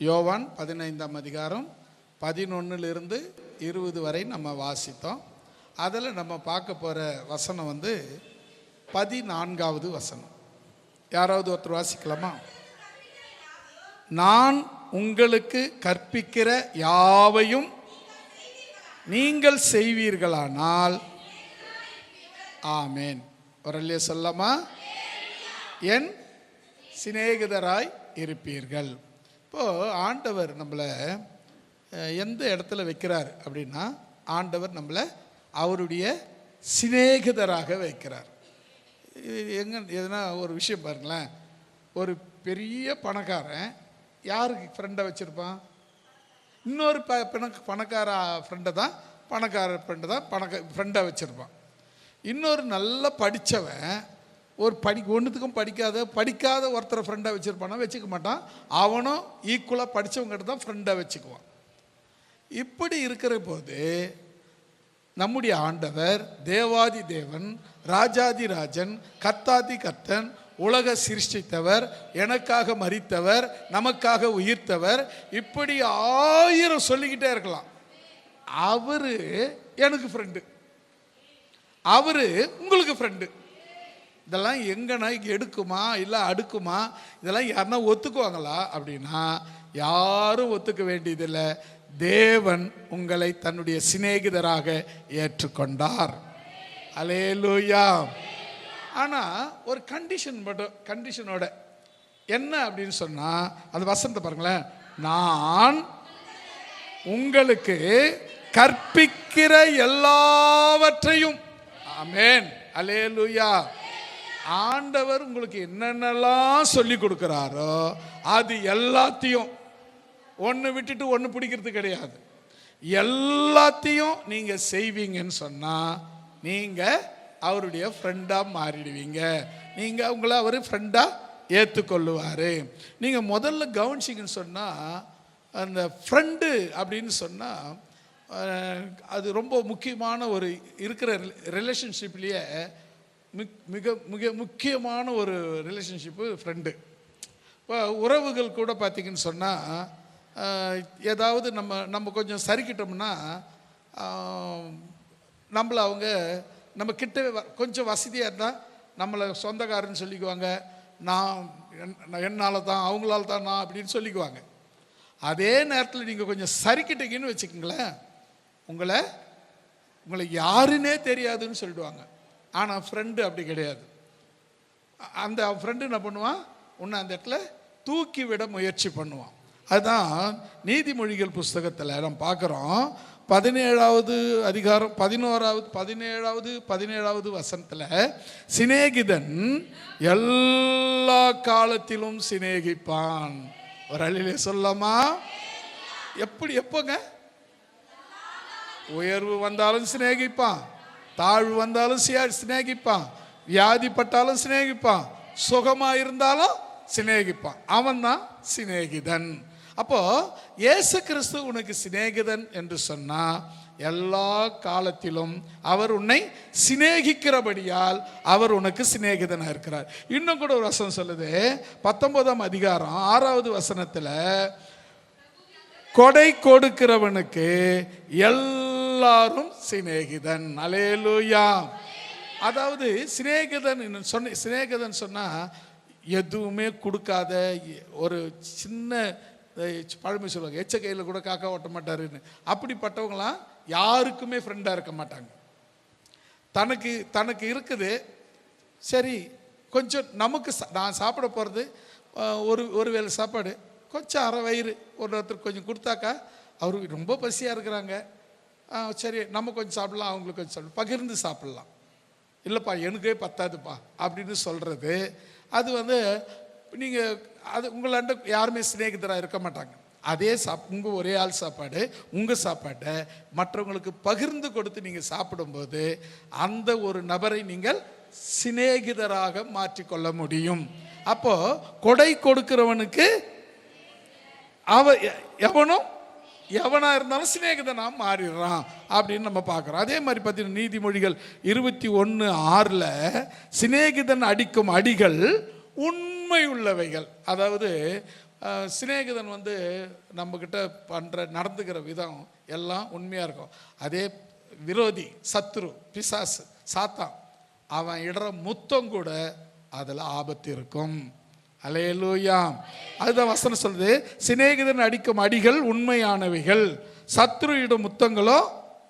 யோவான் 15ஆம் அதிகாரம் 11லிருந்து 20 வரை நம்ம வாசித்தோம். அதில் நம்ம பார்க்க போகிற வசனம் 14வது வசனம். யாராவது ஒருத்தர் வாசிக்கலாமா? நான் உங்களுக்கு கற்பிக்கிற யாவையும் நீங்கள் செய்வீர்களானால் ஆமேன். வரலையே சொல்லமா? என் சிநேகிதராய் இருப்பீர்கள். இப்போது ஆண்டவர் நம்மளை எந்த இடத்துல வைக்கிறார் அப்படின்னா, ஆண்டவர் நம்மளை அவருடைய சிநேகிதராக வைக்கிறார். எதுனா ஒரு விஷயம் பாருங்களேன். ஒரு பெரிய பணக்காரன் யாருக்கு ஃப்ரெண்டை வச்சுருப்பான்? இன்னொரு பணக்கார ஃப்ரெண்டை தான் ஃப்ரெண்டாக வச்சுருப்பான். இன்னொரு நல்லா படித்தவன் ஒரு ஒன்றுத்துக்கும் படிக்காத ஒருத்தரை ஃப்ரெண்டாக வச்சுருப்பானா? வச்சுக்க மாட்டான். அவனும் ஈக்குவலாக படித்தவங்ககிட்ட தான் ஃப்ரெண்டாக வச்சுக்குவான். இப்படி இருக்கிற போது நம்முடைய ஆண்டவர் தேவாதி தேவன், ராஜாதி ராஜன், கர்த்தாதி கர்த்தன், உலக சிருஷ்டித்தவர், எனக்காக மரித்தவர், நமக்காக உயிர்த்தவர், இப்படி 1000 சொல்லிக்கிட்டே இருக்கலாம். அவரு எனக்கு ஃப்ரெண்டு, அவரு உங்களுக்கு ஃப்ரெண்டு. இதெல்லாம் எங்கன்னா எடுக்குமா இல்லை அடுக்குமா? இதெல்லாம் யாருன்னா ஒத்துக்குவாங்களா அப்படின்னா யாரும் ஒத்துக்க வேண்டியதில்லை. தேவன் உங்களை தன்னுடைய சிநேகிதராக ஏற்றுக்கொண்டார். அல்லேலூயா. ஆனால் ஒரு கண்டிஷனோட என்ன அப்படின்னு சொன்னால், அந்த வசனத்தை பாருங்களேன். நான் உங்களுக்கு கற்பிக்கிற எல்லாவற்றையும். ஆமென். அல்லேலூயா. ஆண்டவர் உங்களுக்கு என்னென்னலாம் சொல்லி கொடுக்குறாரோ அது எல்லாத்தையும் ஒன்று விட்டுட்டு ஒன்று பிடிக்கிறது கிடையாது. எல்லாத்தையும் நீங்கள் செய்வீங்கன்னு சொன்னால் நீங்கள் அவருடைய ஃப்ரெண்டாக மாறிடுவீங்க. நீங்கள் உங்களை அவர் ஃப்ரெண்டாக ஏற்றுக்கொள்ளுவார். நீங்கள் முதல்ல கவனிச்சிங்கன்னு சொன்னால், அந்த ஃப்ரெண்டு அப்படின்னு சொன்னால் அது ரொம்ப முக்கியமான ஒரு இருக்கிற ரிலேஷன்ஷிப்லேயே மிக மிக முக்கியமான ஒரு ரிலேஷன்ஷிப்பு ஃப்ரெண்டு. இப்போ உறவுகள் கூட பார்த்திங்கன்னு சொன்னால், ஏதாவது நம்ம கொஞ்சம் சரிக்கிட்டோம்னா நம்மளை அவங்க நம்ம கிட்ட கொஞ்சம் வசதியாக இருந்தால் நம்மளை சொந்தக்காரன்னு சொல்லிக்குவாங்க. என்னால் தான், அவங்களால தான் நான் அப்படின்னு சொல்லிக்குவாங்க. அதே நேரத்தில் நீங்கள் கொஞ்சம் சரிக்கிட்டீங்கன்னு வச்சுக்கோங்களேன், உங்களை யாருன்னே தெரியாதுன்னு சொல்லிடுவாங்க. ஆனால் ஃப்ரெண்டு அப்படி கிடையாது. அந்த ஃப்ரெண்டு என்ன பண்ணுவான்? உன்னை அந்த இடத்துல தூக்கி விட முயற்சி பண்ணுவான். அதுதான் நீதிமொழிகள் புஸ்தகத்தில் நம்ம பார்க்குறோம். 17வது அதிகாரம் 17வது வசனத்தில், சிநேகிதன் எல்லா காலத்திலும் சிநேகிப்பான். ஒரு அழிலே சொல்லாமா? எப்போங்க? உயர்வு வந்தாலும் சிநேகிப்பான், தாழ்வு வந்தாலும் சிநேகிப்பான், வியாதிப்பட்டாலும் சிநேகிப்பான், சுகமாக இருந்தாலும் சிநேகிப்பான். அவன் தான் சிநேகிதன். அப்போ இயேசு கிறிஸ்து உனக்கு சிநேகிதன் என்று சொன்னா, எல்லா காலத்திலும் அவர் உன்னை சிநேகிக்கிறபடியால் அவர் உனக்கு சிநேகிதனாக இருக்கிறார். இன்னும் கூட ஒரு வசனம் சொல்லுது, 19ஆம் அதிகாரம் 6வது வசனத்தில், கொடை கொடுக்கிறவனுக்கு எல்லாரும் சிநேகிதன். அல்லேலூயா. அதாவது சிநேகிதன் சொன்னா எதுவுமே கொடுக்காத ஒரு சின்ன பழமை சொல்லுவாங்க, எச்ச கையில் கூட காக்கா ஓட்ட மாட்டாருன்னு. அப்படிப்பட்டவங்களாம் யாருக்குமே ஃப்ரெண்டாக இருக்க மாட்டாங்க. தனக்கு இருக்குது, சரி கொஞ்சம் நமக்கு நான் சாப்பிட போகிறது ஒரு வேளை சாப்பாடு, கொஞ்சம் அரை வயிறு ஒருத்தருக்கு கொஞ்சம் கொடுத்தாக்கா அவருக்கு ரொம்ப பசியாக இருக்கிறாங்க, சரி நம்ம கொஞ்சம் சாப்பிடலாம், அவங்களுக்கு கொஞ்சம் சாப்பிடலாம், பகிர்ந்து சாப்பிட்லாம். இல்லைப்பா எனக்கே பத்தாதுப்பா அப்படின்னு சொல்கிறது, அது நீங்கள் அது உங்களாண்ட யாருமே சிநேகிதராக இருக்க மாட்டாங்க. அதே உங்கள் ஒரே ஆள் சாப்பாடு, உங்கள் சாப்பாட்டை மற்றவங்களுக்கு பகிர்ந்து கொடுத்து நீங்கள் சாப்பிடும்போது அந்த ஒரு நபரை நீங்கள் சிநேகிதராக மாற்றிக்கொள்ள முடியும். அப்போது கொடை கொடுக்கிறவனுக்கு எவனாக இருந்தாலும் சிநேகிதனாக மாறிடுறான் அப்படின்னு நம்ம பார்க்குறோம். அதே மாதிரி பார்த்தீங்கன்னா நீதிமொழிகள் 21:6 சிநேகிதன் அடிக்கும் அடிகள் உண்மை உள்ளவைகள். அதாவது சிநேகிதன் வந்து நம்மக்கிட்ட நடந்துக்கிற விதம் எல்லாம் உண்மையாக இருக்கும். அதே விரோதி, சத்துரு, பிசாசு, சாத்தான், அவன் இடுற முத்தம் கூட அதில் ஆபத்து இருக்கும். அல்லேலூயா. அதுதான் வசனம் சொல்லுது, சிநேகிதன் அடிக்கும் அடிகள் உண்மையானவைகள், சத்ரு இடும் முத்தங்களோ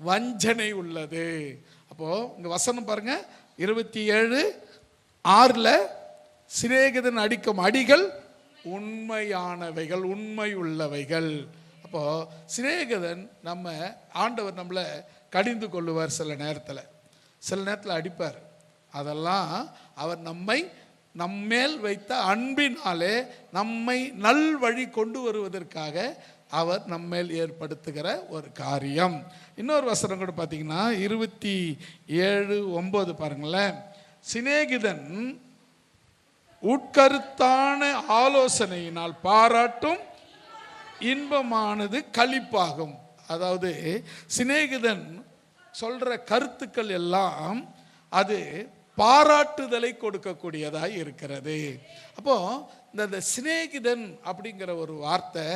வஞ்சனை உள்ளது. அப்போ இங்க வசனம் பாருங்க, 27:6 சிநேகிதன் அடிக்கும் அடிகள் உண்மையானவைகள், உண்மை உள்ளவைகள். அப்போ சிநேகிதன் ஆண்டவர் நம்மளை கடிந்து கொள்ளுவார். சில நேரத்தில் அடிப்பார். அதெல்லாம் அவர் நம்மேல் வைத்த அன்பினாலே நம்மை நல் வழி கொண்டு வருவதற்காக அவர் நம்மேல் ஏற்படுத்துகிற ஒரு காரியம். இன்னொரு வசனம் கூட பார்த்தீங்கன்னா 27:9 பாருங்களேன். சிநேகிதன் உட்கருத்தான ஆலோசனையினால் பாராட்டும் இன்பமானது களிப்பாகும். அதாவது சிநேகிதன் சொல்ற கருத்துக்கள் எல்லாம் அது பாராட்டுதலை கொடுக்கக்கூடியதாய் இருக்கிறது. அப்போ இந்த சிநேகிதன் அப்படிங்கிற ஒரு வார்த்தை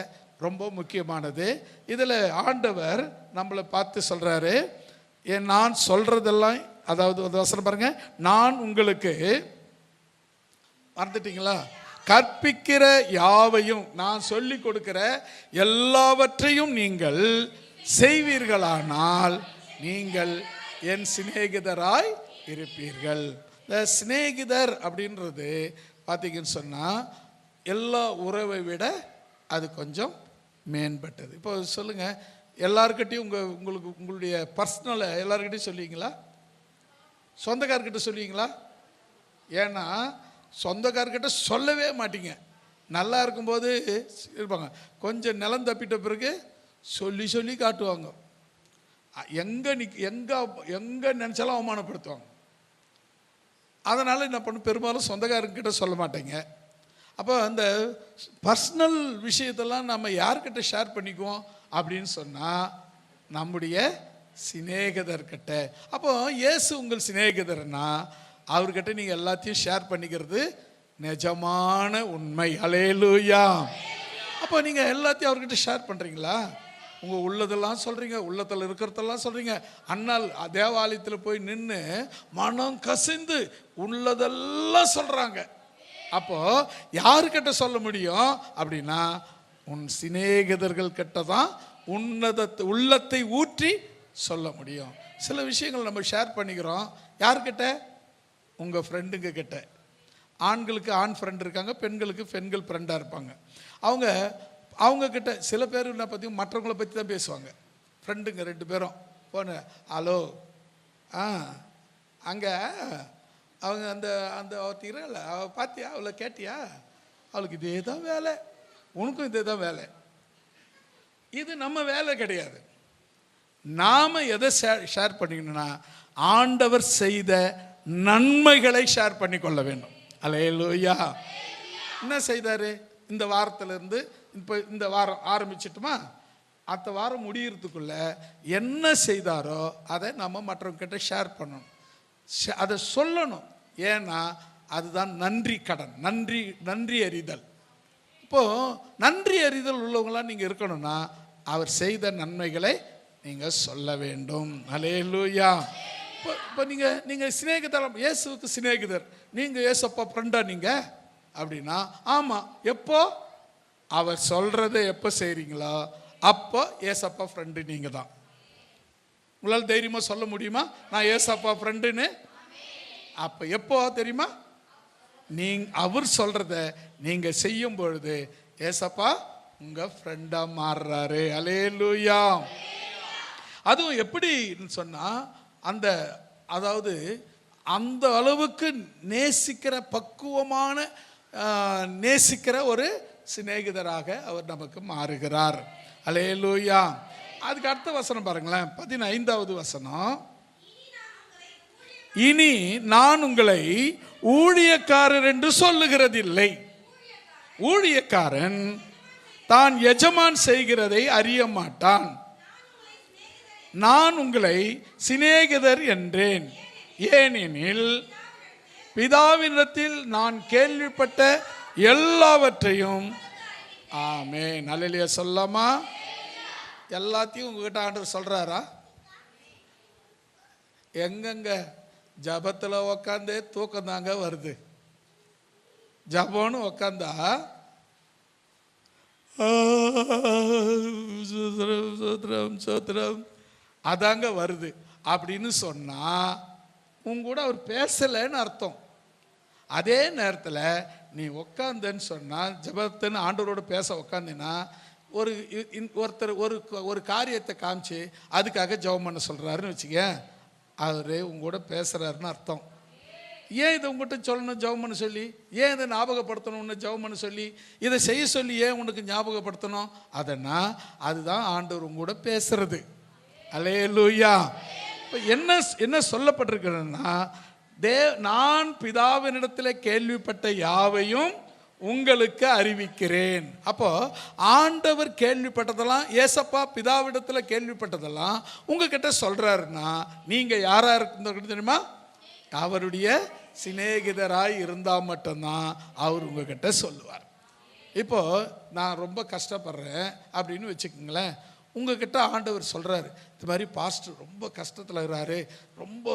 ரொம்ப முக்கியமானது. இதில் ஆண்டவர் நம்மளை பார்த்து சொல்றாரு, நான் சொல்றதெல்லாம், அதாவது வசனம் பாருங்க, நான் உங்களுக்கு மறந்துட்டீங்களா, கற்பிக்கிற யாவையும், நான் சொல்லி கொடுக்கிற எல்லாவற்றையும் நீங்கள் செய்வீர்களானால் நீங்கள் என் சிநேகிதராய் இருப்பீர்கள். இந்த சிநேகிதர் அப்படின்றது பார்த்தீங்கன்னு சொன்னால் எல்லா உறவை விட அது கொஞ்சம் மேம்பட்டது. இப்போ சொல்லுங்கள், எல்லாருக்கிட்டையும் உங்களுடைய பர்சனலை எல்லாருக்கிட்டையும் சொல்லுவீங்களா? சொந்தக்காரர்கிட்ட சொல்லுவீங்களா? ஏன்னா சொந்தக்காரர்கிட்ட சொல்லவே மாட்டீங்க. நல்லா இருக்கும்போது இருப்பாங்க, கொஞ்சம் நிலம் தப்பிட்ட பிறகு சொல்லி சொல்லி காட்டுவாங்க. எங்கே நினச்சாலும் அவமானப்படுத்துவாங்க. அதனால் என்ன பண்ண, பெரும்பாலும் சொந்தக்காரங்கிட்ட சொல்ல மாட்டேங்க. அப்போ அந்த பர்சனல் விஷயத்தெல்லாம் நம்ம யார்கிட்ட ஷேர் பண்ணிக்குவோம் அப்படின்னு சொன்னால் நம்முடைய சிநேகிதர்கிட்ட. அப்போ இயேசு உங்கள் சிநேகிதர்னா அவர்கிட்ட நீங்கள் எல்லாத்தையும் ஷேர் பண்ணிக்கிறது நிஜமான உண்மை. அல்லேலூயா. அப்போ நீங்கள் எல்லாத்தையும் அவர்கிட்ட ஷேர் பண்ணுறீங்களா? உங்கள் உள்ளதெல்லாம் சொல்கிறீங்க, உள்ளத்தில் இருக்கிறதெல்லாம் சொல்கிறீங்க. அண்ணால் தேவாலயத்தில் போய் நின்று மனம் கசிந்து உள்ளதெல்லாம் சொல்கிறாங்க. அப்போ யாருக்கிட்ட சொல்ல முடியும் அப்படின்னா உன் சிநேகிதர்கள் கிட்ட தான் உள்ளத்தை ஊற்றி சொல்ல முடியும். சில விஷயங்கள் நம்ம ஷேர் பண்ணிக்கிறோம். யார்கிட்ட? உங்கள் ஃப்ரெண்டுங்க கிட்ட. ஆண்களுக்கு ஆண் ஃப்ரெண்ட் இருக்காங்க, பெண்களுக்கு பெண்கள் ஃப்ரெண்டாக இருப்பாங்க. அவங்கக்கிட்ட சில பேர் என்ன பற்றி மற்றவங்களை பற்றி தான் பேசுவாங்க. ஃப்ரெண்டுங்க 2 பேரும் போன, ஹலோ அங்கே அவங்க அந்த அந்த ஒருத்தீரல்ல அவள் பார்த்தியா, அவளை கேட்டியா, அவளுக்கு இதே தான் வேலை, உனக்கும் இதே தான் வேலை. இது நம்ம வேலை கிடையாது. நாம் எதை ஷேர் பண்ணிக்கணும்னா ஆண்டவர் செய்த நன்மைகளை ஷேர் பண்ணி கொள்ள வேண்டும். அல்லேலூயா. என்ன செய்தார்? இந்த வாரத்திலிருந்து இப்போ இந்த வாரம் ஆரம்பிச்சிட்டுமா, அடுத்த வாரம் முடியறதுக்குள்ள என்ன செய்தாரோ அதை நம்ம மற்றவங்க கிட்ட ஷேர் பண்ணணும், அதை சொல்லணும். ஏன்னா அதுதான் நன்றி கடன், நன்றி அறிதல். இப்போது நன்றி அறிதல் உள்ளவங்களாம் நீங்கள் இருக்கணும்னா அவர் செய்த நன்மைகளை நீங்கள் சொல்ல வேண்டும். அல்லேலூயா. இப்போ நீங்கள் சிநேகிதர், இயேசுவுக்கு சிநேகிதர், நீங்கள் இயேசப்பா ஃப்ரெண்டா நீங்கள் அப்படின்னா ஆமாம். எப்போ அவர் சொல்கிறத எப்போ செய்கிறீங்களோ அப்போ ஏசப்பா ஃப்ரெண்டு நீங்கள் தான். உங்களால் தைரியமாக சொல்ல முடியுமா நான் ஏசப்பா ஃப்ரெண்டுன்னு? அப்போ எப்போ தெரியுமா? அவர் சொல்கிறத நீங்கள் செய்யும் பொழுது ஏசப்பா உங்கள் ஃப்ரெண்டாக மாறுறாரு. அல்லேலூயா. அதுவும் எப்படின்னு சொன்னால் அதாவது அந்த அளவுக்கு நேசிக்கிற, பக்குவமான நேசிக்கிற ஒரு சிநேகிதராக அவர் நமக்கு மாறுகிறார். அல்லேலூயா. அதுக்கு அடுத்த வசனம் பாருங்களேன், 15வது வசனம். இனி நான் உங்களை ஊழியக்காரர் என்று சொல்லுகிறதில்லை. ஊழியக்காரன் தான் எஜமான் செய்கிறதை அறிய மாட்டான். நான் உங்களை சிநேகிதர் என்றேன், ஏனெனில் பிதாவினிடத்தில் நான் கேள்விப்பட்ட எல்லாவற்றையும் ஆமென். அல்லேலூயா சொல்லாமா? எல்லாத்தையும் உங்ககிட்ட ஆண்டவர் சொல்றாரா? எங்கெங்க ஜபத்தில் உக்காந்து தூக்கம் தாங்க வருது. ஜபம்னு உக்காந்தா சோத்திரம் அதாங்க வருது அப்படின்னு சொன்னா உங்க கூட அவர் பேசலைன்னு அர்த்தம். அதே நேரத்தில் நீ உக்காந்தன்னு சொன்னா ஜபத்துன்னு ஆண்டவரோட பேச உக்காந்தினா ஒருத்தர் ஒரு காரியத்தை காமிச்சு அதுக்காக ஜெபம் பண்ண சொல்றாருன்னு வச்சுக்க, அவரு உங்களோட பேசுறாருன்னு அர்த்தம். ஏன் இதை உங்கள்கிட்ட சொல்லணும் ஜெபம் பண்ண சொல்லி? ஏன் இதை ஞாபகப்படுத்தணும் உன்னை ஜெபம் பண்ண சொல்லி? இதை செய்ய சொல்லி ஏன் உனக்கு ஞாபகப்படுத்தணும்? அதனா அதுதான் ஆண்டவர் உங்களோட பேசுறது. அல்லேலூயா. இப்போ என்ன சொல்லப்பட்டிருக்கிறதுனா, நான் பிதாவினிடத்தில் கேள்விப்பட்ட யாவையும் உங்களுக்கு அறிவிக்கிறேன். அப்போ ஆண்டவர் கேள்விப்பட்டதெல்லாம், ஏசப்பா பிதாவிடத்தில் கேள்விப்பட்டதெல்லாம் உங்ககிட்ட சொல்றாருன்னா நீங்க யாரா இருக்கு தெரியுமா? அவருடைய சிநேகிதராய் இருந்தால் மட்டும்தான் அவர் உங்ககிட்ட சொல்லுவார். இப்போ நான் ரொம்ப கஷ்டப்படுறேன் அப்படின்னு வச்சுக்கோங்களேன், உங்ககிட்ட ஆண்டவர் சொல்கிறாரு, இது மாதிரி பாஸ்டர் ரொம்ப கஷ்டத்தில் இருக்கிறாரு, ரொம்ப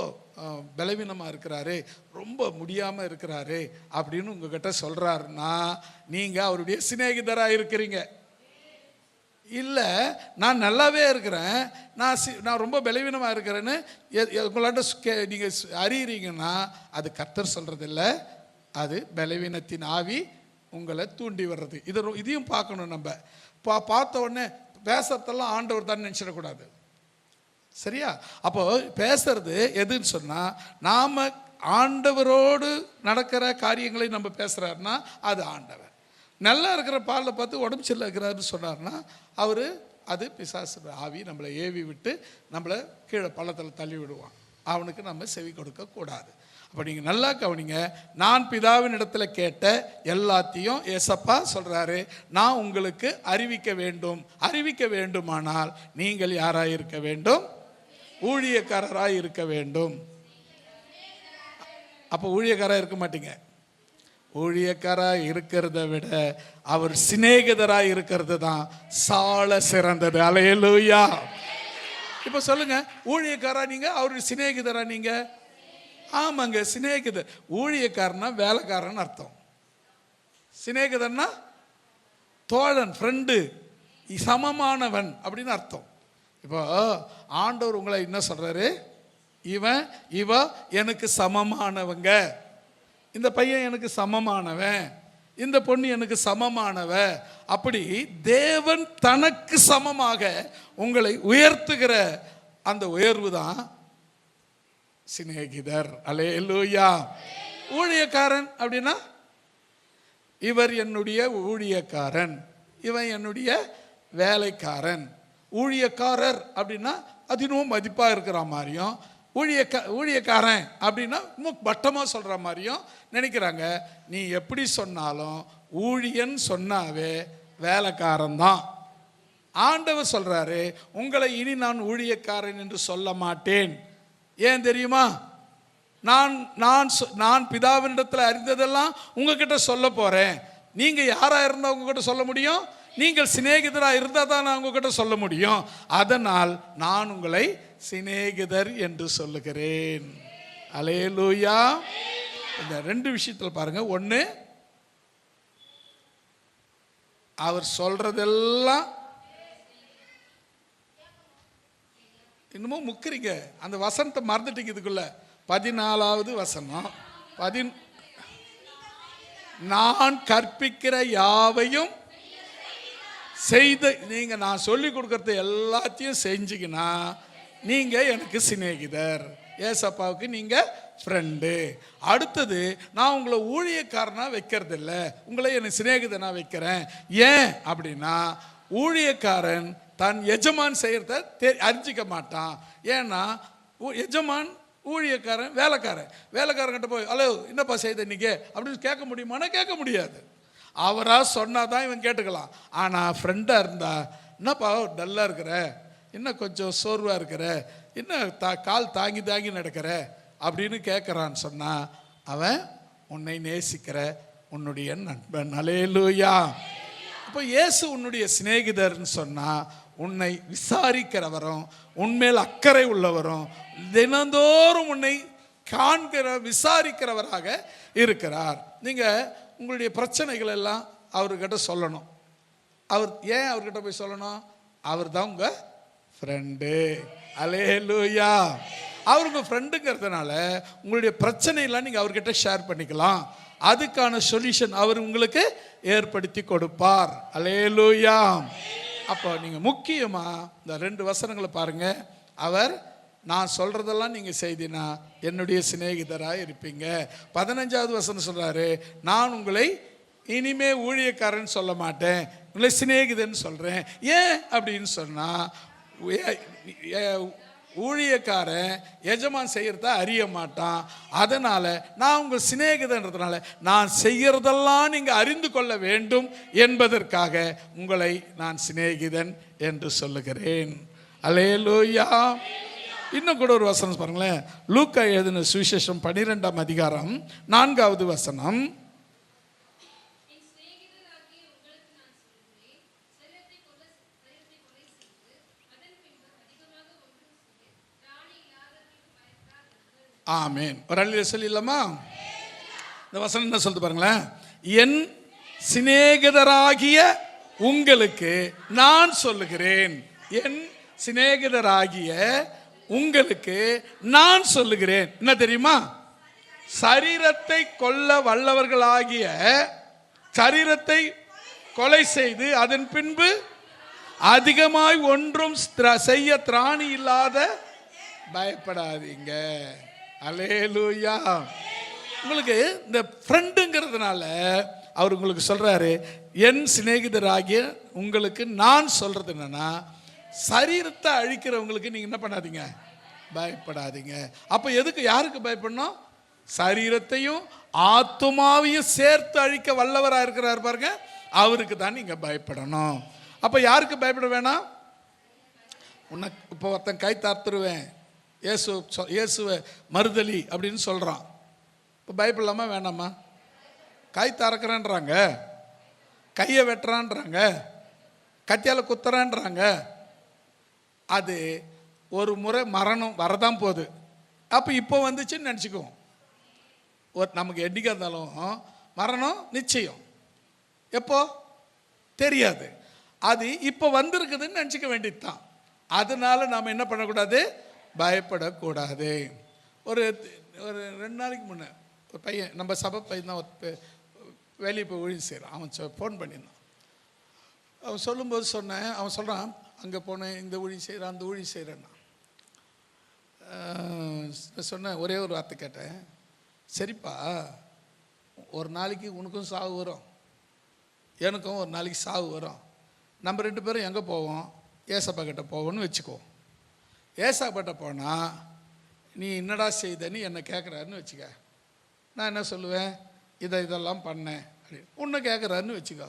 பலவீனமாக இருக்கிறாரு, ரொம்ப முடியாமல் இருக்கிறாரு அப்படின்னு உங்ககிட்ட சொல்கிறாருன்னா நீங்கள் அவருடைய சிநேகிதராக இருக்கிறீங்க. இல்லை நான் நல்லாவே இருக்கிறேன், நான் ரொம்ப பலவீனமாக இருக்கிறேன்னு உங்களாண்ட நீங்கள் அறியறீங்கன்னா அது கர்த்தர் சொல்கிறது இல்லை, அது பலவீனத்தின் ஆவி உங்களை தூண்டி வர்றது. இதையும் பார்க்கணும். நம்ம பார்த்த உடனே பேசுறதெல்லாம் ஆண்டவர் தான் நினச்சிடக்கூடாது. சரியா? அப்போ பேசுறது எதுன்னு சொன்னால், நாம் ஆண்டவரோடு நடக்கிற காரியங்களை நம்ம பேசுகிறாருன்னா அது ஆண்டவர். நல்லா இருக்கிற பாலில் பார்த்து உடம்பு சரியில்லை இருக்கிறாருன்னு சொன்னார்னா அது பிசாசு ஆவி நம்மளை ஏவி விட்டு நம்மளை கீழே பள்ளத்தில் தள்ளி விடுவான். அவனுக்கு நம்ம செவி கொடுக்கக்கூடாது. அப்போ நீங்கள் நல்லா கவனிங்க. நான் பிதாவின் இடத்துல கேட்ட எல்லாத்தையும் ஏசப்பா சொல்கிறாரு, நான் உங்களுக்கு அறிவிக்க வேண்டுமானால் நீங்கள் யாராக இருக்க வேண்டும்? ஊழியக்காரராக இருக்க வேண்டும். அப்போ ஊழியக்காரராக இருக்க மாட்டீங்க. ஊழியக்காராக இருக்கிறத விட அவர் சிநேகிதராக இருக்கிறது தான் சால சிறந்தது. அல்லேலூயா. இப்போ சொல்லுங்க, ஊழியக்காரா நீங்க, அவருடைய சிநேகிதரா நீங்க? ஆமாங்க, சிநேகிதர். ஊழியக்காரனா வேலைக்காரன் அர்த்தம். சிநேகிதர்னா தோழன், ஃப்ரெண்டு, சமமானவன் அப்படின்னு அர்த்தம். இப்போ ஆண்டவர் உங்களை என்ன சொல்றாரு? இவ எனக்கு சமமானவங்க, இந்த பையன் எனக்கு சமமானவன், இந்த பொண்ணு எனக்கு சமமானவ. அப்படி தேவன் தனக்கு சமமாக உங்களை உயர்த்துகிற அந்த உயர்வு தான் சிநேகிதர். அல்லேலூயா. ஊழியக்காரன் அப்படின்னா இவர் என்னுடைய ஊழியக்காரன், இவன் என்னுடைய வேலைக்காரன். ஊழியக்காரர் அப்படின்னா அது இன்னும் மதிப்பாக இருக்கிற மாதிரியும், ஊழியக்காரன் அப்படின்னா வட்டமாக சொல்கிற மாதிரியும் நினைக்கிறாங்க. நீ எப்படி சொன்னாலும் ஊழியன் சொன்னாவே வேலைக்காரன் தான். ஆண்டவர் சொல்கிறாரு, உங்களை இனி நான் ஊழியக்காரன் என்று சொல்ல மாட்டேன். ஏன் தெரியுமா? நான் பிதாவினிடத்தில் அறிந்ததெல்லாம் உங்ககிட்ட சொல்ல போகிறேன். நீங்கள் யாராக இருந்தால் உங்ககிட்ட சொல்ல முடியும்? நீங்கள் சிநேகிதராக இருந்தால் தான் நான் உங்ககிட்ட சொல்ல முடியும். அதனால் நான் உங்களை சிநேகிதர் என்று சொல்லுகிறேன். அல்லேலூயா. இந்த ரெண்டு விஷயத்தில் பாருங்க. ஒன்று, அவர் சொல்றதெல்லாம் இன்னமும் முக்கிறீங்க. அந்த வசனத்தை மறந்துட்டீங்க. இதுக்குள்ள 14வது வசனம், நான் கற்பிக்கிற யாவையும் செய்த நீங்க, நான் சொல்லி கொடுக்கறது எல்லாத்தையும் செஞ்சீங்கன்னா நீங்க எனக்கு சிநேகிதர், ஏசப்பாவுக்கு நீங்க ஃப்ரெண்டு. அடுத்தது, நான் உங்களை ஊழியக்காரனா வைக்கிறது இல்லை, உங்களை எனக்கு சிநேகிதனா வைக்கிறேன். ஏன் அப்படின்னா ஊழியக்காரன் தன் எஜமான் செய்யறத அறிஞ்சிக்க மாட்டான். ஏன்னா எஜமான் ஊழியக்காரன் வேலைக்காரங்கிட்ட போய் ஹலோ என்னப்பா செய்த இன்னைக்கு அப்படின்னு கேட்க முடியுமானா கேட்க முடியாது. அவராக சொன்னாதான் இவன் கேட்டுக்கலாம். ஆனால் ஃப்ரெண்டாக இருந்தா, என்னப்பா டல்லாக இருக்கிற, இன்னும் கொஞ்சம் சோர்வாக இருக்கிற, இன்னும் கால் தாங்கி தாங்கி நடக்கிற அப்படின்னு கேட்குறான்னு சொன்னால் அவன் உன்னை நேசிக்கிற உன்னுடைய நண்பன். அல்லேலூயா. இப்போ இயேசு உன்னுடைய சிநேகிதர்னு சொன்னா உன்னை விசாரிக்கிறவரும் உன்மேல் அக்கறை உள்ளவரும் தினந்தோறும் உன்னை காண்கிற விசாரிக்கிறவராக இருக்கிறார். நீங்கள் உங்களுடைய பிரச்சனைகள் எல்லாம் அவர்கிட்ட சொல்லணும். அவர் ஏன் அவர்கிட்ட போய் சொல்லணும்? அவர் தான் உங்கள் ஃப்ரெண்டு. அல்லேலூயா. அவருக்கு ஃப்ரெண்டுங்கிறதுனால உங்களுடைய பிரச்சனையெல்லாம் நீங்கள் அவர்கிட்ட ஷேர் பண்ணிக்கலாம். அதுக்கான சொல்யூஷன் அவர் உங்களுக்கு ஏற்படுத்தி கொடுப்பார். அல்லேலூயா. அப்போ நீங்கள் முக்கியமாக இந்த 2 வசனங்களை பாருங்கள். அவர் நான் சொல்கிறதெல்லாம் நீங்கள் செய்தினா என்னுடைய சிநேகிதராக இருப்பீங்க. 15வது வசனம் சொல்கிறாரு, நான் உங்களை இனிமே ஊழியக்காரன் சொல்ல மாட்டேன், உங்களை சிநேகிதன் சொல்கிறேன். ஏன் அப்படின்னு சொன்னால் ஊழியக்காரன் எஜமான் செய்கிறத அறிய மாட்டான். அதனால் நான் உங்கள் சிநேகிதன்றதுனால நான் செய்கிறதெல்லாம் நீங்கள் அறிந்து கொள்ள வேண்டும் என்பதற்காக உங்களை நான் சிநேகிதன் என்று சொல்லுகிறேன். அல்லேலூயா. இன்னும் கூட ஒரு வசனம் பாருங்களேன். லூக்கா எழுதின சுவிசேஷம் 12ஆம் அதிகாரம் 4வது வசனம். ஆமேன். ஒரு அழில சொல்லிடலாமா? இந்த வசனம் என்ன சொல்லுது பாருங்களேன். என் சிநேகிதராகிய உங்களுக்கு நான் சொல்லுகிறேன். என் சிநேகிதராகிய உங்களுக்கு நான் சொல்லுகிறேன். என்ன தெரியுமா? சரீரத்தை கொல்ல வல்லவர்களாகிய, சரீரத்தை கொலை செய்து அதன் பின்பு அதிகமாய் ஒன்றும் செய்ய திராணி இல்லாத பயப்படாதீங்க. அல்லேலூயா. உங்களுக்கு இந்த ஃப்ரெண்டுங்கிறதுனால அவர் உங்களுக்கு சொல்றாரு, என் சிநேகிதராகிய உங்களுக்கு நான் சொல்றது என்னன்னா, சரீரத்தை அழிக்கிறவங்களுக்கு நீங்க என்ன பண்ணாதீங்க, பயப்படாதீங்க. அப்ப எதுக்கு, யாருக்கு பயப்படணும்? சரீரத்தையும் ஆத்துமாவையும் சேர்த்து அழிக்க வல்லவராக இருக்கிறார் பாருங்க, அவருக்கு தான் நீங்க பயப்படணும். அப்ப யாருக்கு பயப்பட வேணாம்? உனக்கு இப்போ ஒருத்தன் கை தாத்துருவேன், இயேசுவை மறுதலி அப்படின்னு சொல்கிறான். இப்போ பயப்படலாமா வேணாமா? கை தறக்கிறேன்றாங்க, கையை வெட்டுறான்றாங்க, கத்தியால் குத்துறான்றாங்க. அது ஒரு முறை மரணம் வரதான் போகுது. அப்போ இப்போ வந்துச்சுன்னு நினச்சிக்குவோம். நமக்கு என்னைக்கா இருந்தாலும் மரணம் நிச்சயம். எப்போ தெரியாது. அது இப்போ வந்திருக்குதுன்னு நினச்சிக்க வேண்டியது தான். அதனால நாம் என்ன பண்ணக்கூடாது? பயப்படக்கூடாது. ஒரு 2 நாளைக்கு முன்னே ஒரு பையன், நம்ம சபை பையன் தான், வெளியே போய் ஊழியம் செய்கிறான். அவன் ஃபோன் பண்ணியிருந்தான். அவன் சொல்லும்போது சொன்னேன், அவன் சொல்கிறான், அங்கே போனேன், இந்த ஊழியம் செய்கிறான், அந்த ஊழியம் செய்கிறேன்னா. சொன்னேன், ஒரே ஒரு வார்த்தை கேட்டேன், சரிப்பா ஒரு நாளைக்கு உனக்கும் சாவு வரும், எனக்கும் ஒரு நாளைக்கு சாவு வரும். நம்ம 2 பேரும் எங்கே போவோம்? ஏசப்பா கிட்ட போவோன்னு வச்சுக்கோ. ஏசப்பாட்ட போனால் நீ என்னடா செய்தன்னு என்னை கேட்குறாருன்னு வச்சுக்க. நான் என்ன சொல்லுவேன்? இதெல்லாம் பண்ணேன் அப்படின்னு. உன்னை கேட்குறாருன்னு வச்சுக்கோ.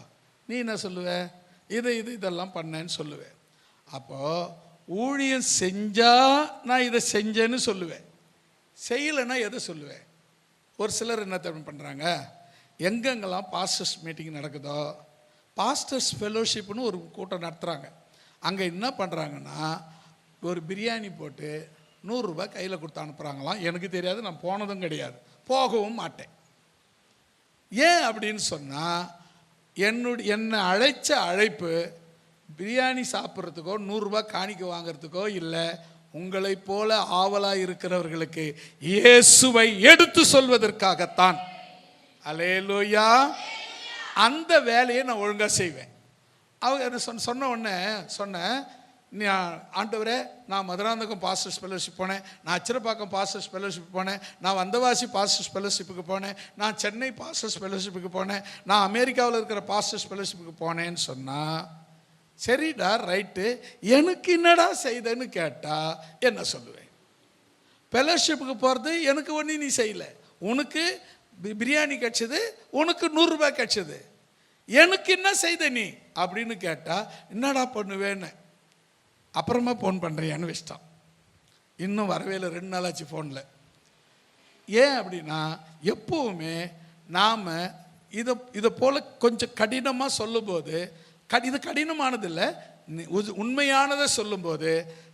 நீ என்ன சொல்லுவேன்? இதெல்லாம் பண்ணேன்னு சொல்லுவேன். அப்போது ஊழியம் செஞ்சால் நான் இதை செஞ்சேன்னு சொல்லுவேன், செய்யலைன்னா எதை சொல்லுவேன்? ஒரு சிலர் என்ன தெரியும் பண்ணுறாங்க, எங்கெங்கெல்லாம் பாஸ்டர்ஸ் மீட்டிங் நடக்குதோ, பாஸ்டர்ஸ் ஃபெலோஷிப்னு ஒரு கூட்டம் நடத்துகிறாங்க. அங்கே என்ன பண்ணுறாங்கன்னா, ஒரு பிரியாணி போட்டு 100 ரூபாய் கையில் கொடுத்து அனுப்புகிறாங்களாம். எனக்கு தெரியாது, நான் போனதும் கிடையாது, போகவும் மாட்டேன். ஏன் அப்படின்னு சொன்னால், என்னை அழைச்ச அழைப்பு பிரியாணி சாப்பிட்றதுக்கோ 100 ரூபாய் காணிக்க வாங்கிறதுக்கோ இல்லை, உங்களை போல ஆவலாக இருக்கிறவர்களுக்கு இயேசுவை எடுத்து சொல்வதற்காகத்தான். அல்லேலூயா. அந்த வேலையை நான் ஒழுங்காக செய்வேன். அவங்க சொன்ன உடனே சொன்னேன், ஆண்டவரே, நான் மதுராந்தகம் பாஸ்டர்ஸ் ஃபெலோஷிப் போனேன், நான் அச்சிரப்பாக்கம் பாஸ்டர்ஸ் ஃபெலோஷிப் போனேன், நான் வந்தவாசி பாஸ்டர்ஸ் ஃபெலோஷிப்புக்கு போனேன், நான் சென்னை பாஸ்டர்ஸ் ஃபெலோஷிப்புக்கு போனேன், நான் அமெரிக்காவில் இருக்கிற பாஸ்டர்ஸ் ஃபெலோஷிப்புக்கு போனேன்னு சொன்னால், சரிடா ரைட்டு, எனக்கு என்னடா செய்தேன்னு கேட்டால் என்ன சொல்லுவேன்? ஃபெலோஷிப்புக்கு போகிறது எனக்கு ஒன்றும் நீ செய்யலை, உனக்கு பிரியாணி கிடச்சிது, உனக்கு 100 ரூபாய் கிடச்சிது, எனக்கு என்ன செய்த நீ அப்படின்னு கேட்டால் என்னடா பண்ணுவேன்னு. அப்புறமா ஃபோன் பண்ணுறியான்னு வச்சிட்டான். இன்னும் வரவே இல்லை, 2 நாளாச்சு ஃபோனில். ஏன் அப்படின்னா, எப்போவுமே நாம் இதை போல் கொஞ்சம் கடினமாக சொல்லும்போது இது கடினமானது இல்லை. உண்மையானதை சொல்லும்போது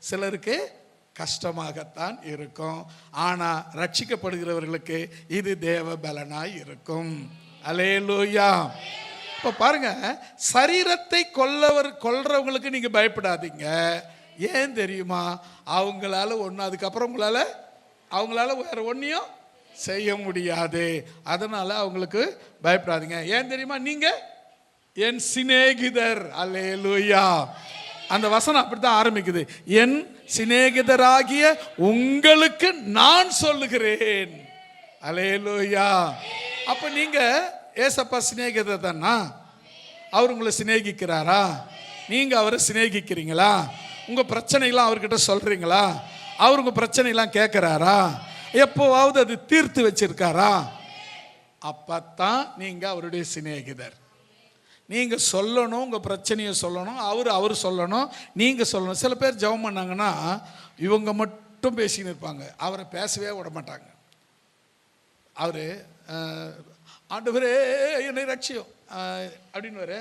சிலருக்கு கஷ்டமாகத்தான் இருக்கும். ஆனால் ரட்சிக்கப்படுகிறவர்களுக்கு இது தேவ பலனாய் இருக்கும். அல்லேலூயா. இப்போ பாருங்க, சரீரத்தை கொல்றவங்களுக்கு நீங்கள் பயப்படாதீங்க. ஏன் தெரியுமா? அவங்களால ஒன்று, அதுக்கப்புறம் அவங்களால வேற ஒன்றையும் செய்ய முடியாது. அதனால அவங்களுக்கு பயப்படாதீங்க. ஏன் தெரியுமா? நீங்கள் என் சிநேகிதர். அல்லேலூயா. அந்த வசனம் அப்படித்தான் ஆரம்பிக்குது. என் சிநேகிதராகிய உங்களுக்கு நான் சொல்லுகிறேன். அல்லேலூயா. அப்ப நீங்க ஏசப்பா சிநேகிதர் தானா? அவர் உங்களை சிநேகிக்கிறாரா? நீங்க அவரை சிநேகிக்கிறீங்களா? உங்க பிரச்சனைலாம் அவர்கிட்ட சொல்றீங்களா? அவர் உங்க பிரச்சனைலாம் கேட்கிறாரா? எப்போவாவது அது தீர்த்து வச்சிருக்காரா? அப்பத்தான் நீங்க அவருடைய சிநேகிதர். நீங்க சொல்லணும், உங்க பிரச்சனையை சொல்லணும், அவர் சொல்லணும், நீங்க சொல்லணும். சில பேர் ஜெபம் பண்ணாங்கன்னா இவங்க மட்டும் பேசின்னு இருப்பாங்க, அவரை பேசவே விட மாட்டாங்க. அவரு ஆண்டவரே என்னை ரட்சியும் அப்படின்னு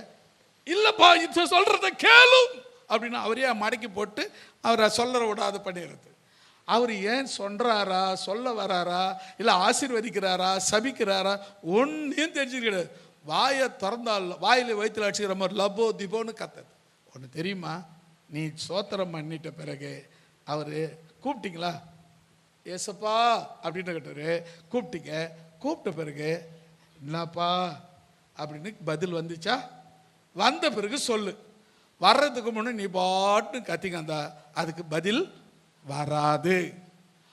இல்லப்பா இது சொல்றத கேளும் அப்படின்னா அவரே மடக்கி போட்டு அவரை சொல்ல விடாது பண்ணிடுறது. அவர் ஏன் சொல்றாரா, சொல்ல வராரா, இல்லை ஆசீர்வதிக்கிறாரா, சபிக்கிறாரா, ஒன்றையும் தெரிஞ்சுக்கிறது. வாயை திறந்தால் வாயில வயிற்றுல அடிச்சுக்கிற மாதிரி லபோ திபோன்னு கத்தது. ஒன்று தெரியுமா? நீ சோத்திரம் பண்ணிட்ட பிறகு அவர் கூப்பிட்டீங்களா, ஏசப்பா அப்படின்னு கேட்டாரு, கூப்பிட்டீங்க, கூப்பிட்ட பிறகு என்னப்பா அப்படின்னு பதில் வந்துச்சா? வந்த பிறகு சொல்லு. வர்றதுக்கு முன்னே நீ பாட்டு கத்திங்க, அந்த அதுக்கு பதில் வராது.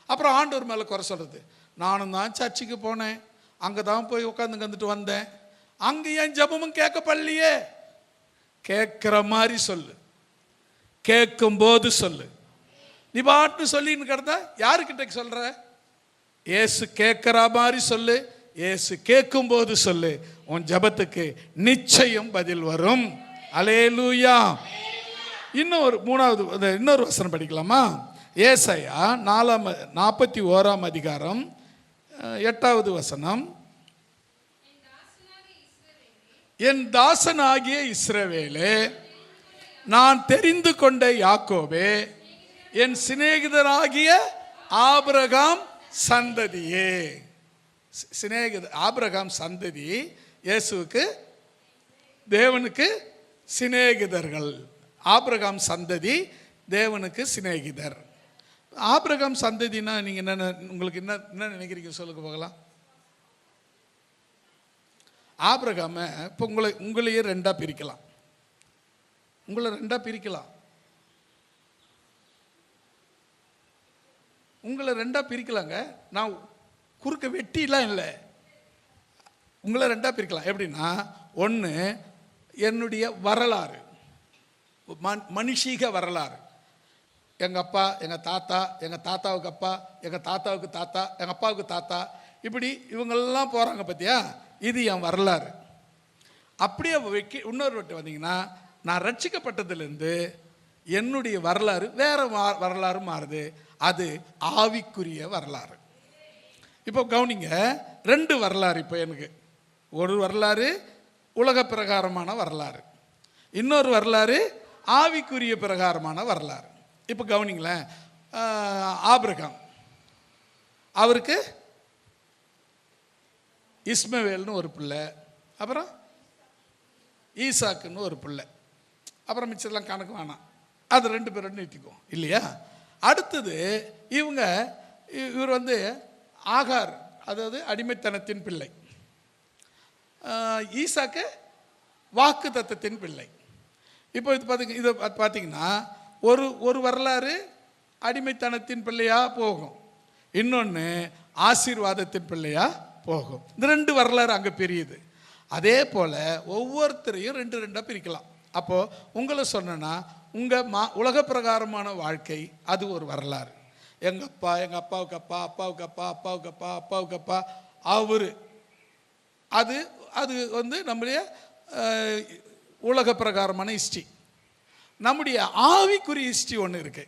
அப்புறம் ஆண்டவர் மேலே குறை சொல்றது. நானும் தான் சர்ச்சுக்கு போனேன், அங்கே தான் போய் உட்காந்துட்டு வந்தேன், அங்கே என் ஜபமும் கேட்கப்படலையே. கேட்குற மாதிரி சொல்லு, கேட்கும் போது சொல்லு. நீ பாட்டு சொல்லின்னு கிடந்தா யாருக்கிட்ட சொல்ற? ஏசு கேட்குற மாதிரி சொல்லு, ஏசு கேட்கும் போது சொல்லு. உன் ஜபத்துக்கு நிச்சயம் பதில் வரும். அல்லேலூயா. இன்னொரு இன்னொரு வசனம் படிக்கலாமா? ஏசாயா 41 அதிகாரம் 8வது வசனம். என் தாசனாகிய இஸ்ரவேலே, நான் தெரிந்து கொண்ட யாக்கோபே, என் சிநேகிதராகிய ஆபிரகாம் சந்ததியே. ஆபிரகாம் சந்ததி இயேசுவுக்கு, தேவனுக்கு சிநேகிதர்கள். ஆபிரகாம் சந்ததி தேவனுக்கு சிநேகிதர். ஆபிரகாம் சந்ததினா நீங்க என்ன, உங்களுக்கு என்ன நினைக்கிறீங்க சொல்லுங்க பார்க்கலாம். ஆபிரகாம இப்போ உங்களையே ரெண்டா பிரிக்கலாம். உங்களை ரெண்டா பிரிக்கலாம். உங்களை ரெண்டா பிரிக்கலாங்க. நான் குறுக்க வெட்டிலாம் இல்லை. உங்களை ரெண்டா பிரிக்கலாம். எப்படின்னா, ஒன்று என்னுடைய வரலாறு, மனுஷீக வரலாறு. எங்கள் அப்பா, எங்கள் தாத்தா, எங்கள் தாத்தாவுக்கு அப்பா, எங்கள் தாத்தாவுக்கு தாத்தா, எங்கள் அப்பாவுக்கு தாத்தா, இப்படி இவங்கெல்லாம் போகிறாங்க பார்த்தியா, இது என் வரலாறு. அப்படியே இன்னொரு வட்டம் வந்தீங்கன்னா, நான் ரட்சிக்கப்பட்டதுலேருந்து என்னுடைய வரலாறு வேற வரலாறு மாறுது. அது ஆவிக்குரிய வரலாறு. இப்போ கவனிங்க, ரெண்டு வரலாறு. இப்போ எனக்கு ஒரு வரலாறு உலக பிரகாரமான வரலாறு, இன்னொரு வரலாறு ஆவிக்குரிய பிரகாரமான வரலாறு. இப்போ கவனிங்களேன், ஆபிரகாம், அவருக்கு இஸ்மவேல்னு ஒரு பிள்ளை, அப்புறம் ஈசாக்குன்னு ஒரு பிள்ளை, அப்புறம் மிச்சதெல்லாம் கணக்கு வேணாம், அது ரெண்டு பேரும் நிறுத்திக்குவோம் இல்லையா? அடுத்தது இவர் ஆகார், அதாவது அடிமைத்தனத்தின் பிள்ளை. ஈசாக்கு வாக்கு தத்தத்தின் பிள்ளை. இப்போ இதை பார்த்தீங்கன்னா ஒரு வரலாறு அடிமைத்தனத்தின் பிள்ளையா போகும், இன்னொன்று ஆசீர்வாதத்தின் பிள்ளையா போகும். இந்த ரெண்டு வரலாறு அங்கே பிரியுது. அதே போல் ஒவ்வொருத்தரையும் ரெண்டு ரெண்டாக பிரிக்கலாம். அப்போது உங்களை சொன்னா, உங்கள் உலக பிரகாரமான வாழ்க்கை அது ஒரு வரலாறு. எங்கள் அப்பா, எங்கள் அப்பாவுக்கு அப்பா, அப்பாவுக்கு அப்பா, அப்பாவுக்கு அப்பா, அப்பாவுக்கு அப்பா, அவர், அது அது நம்முடைய உலக பிரகாரமான ஹிஸ்ட்ரி. நம்முடைய ஆவிக்குரிய ஹிஸ்ட்ரி ஒன்று இருக்கு.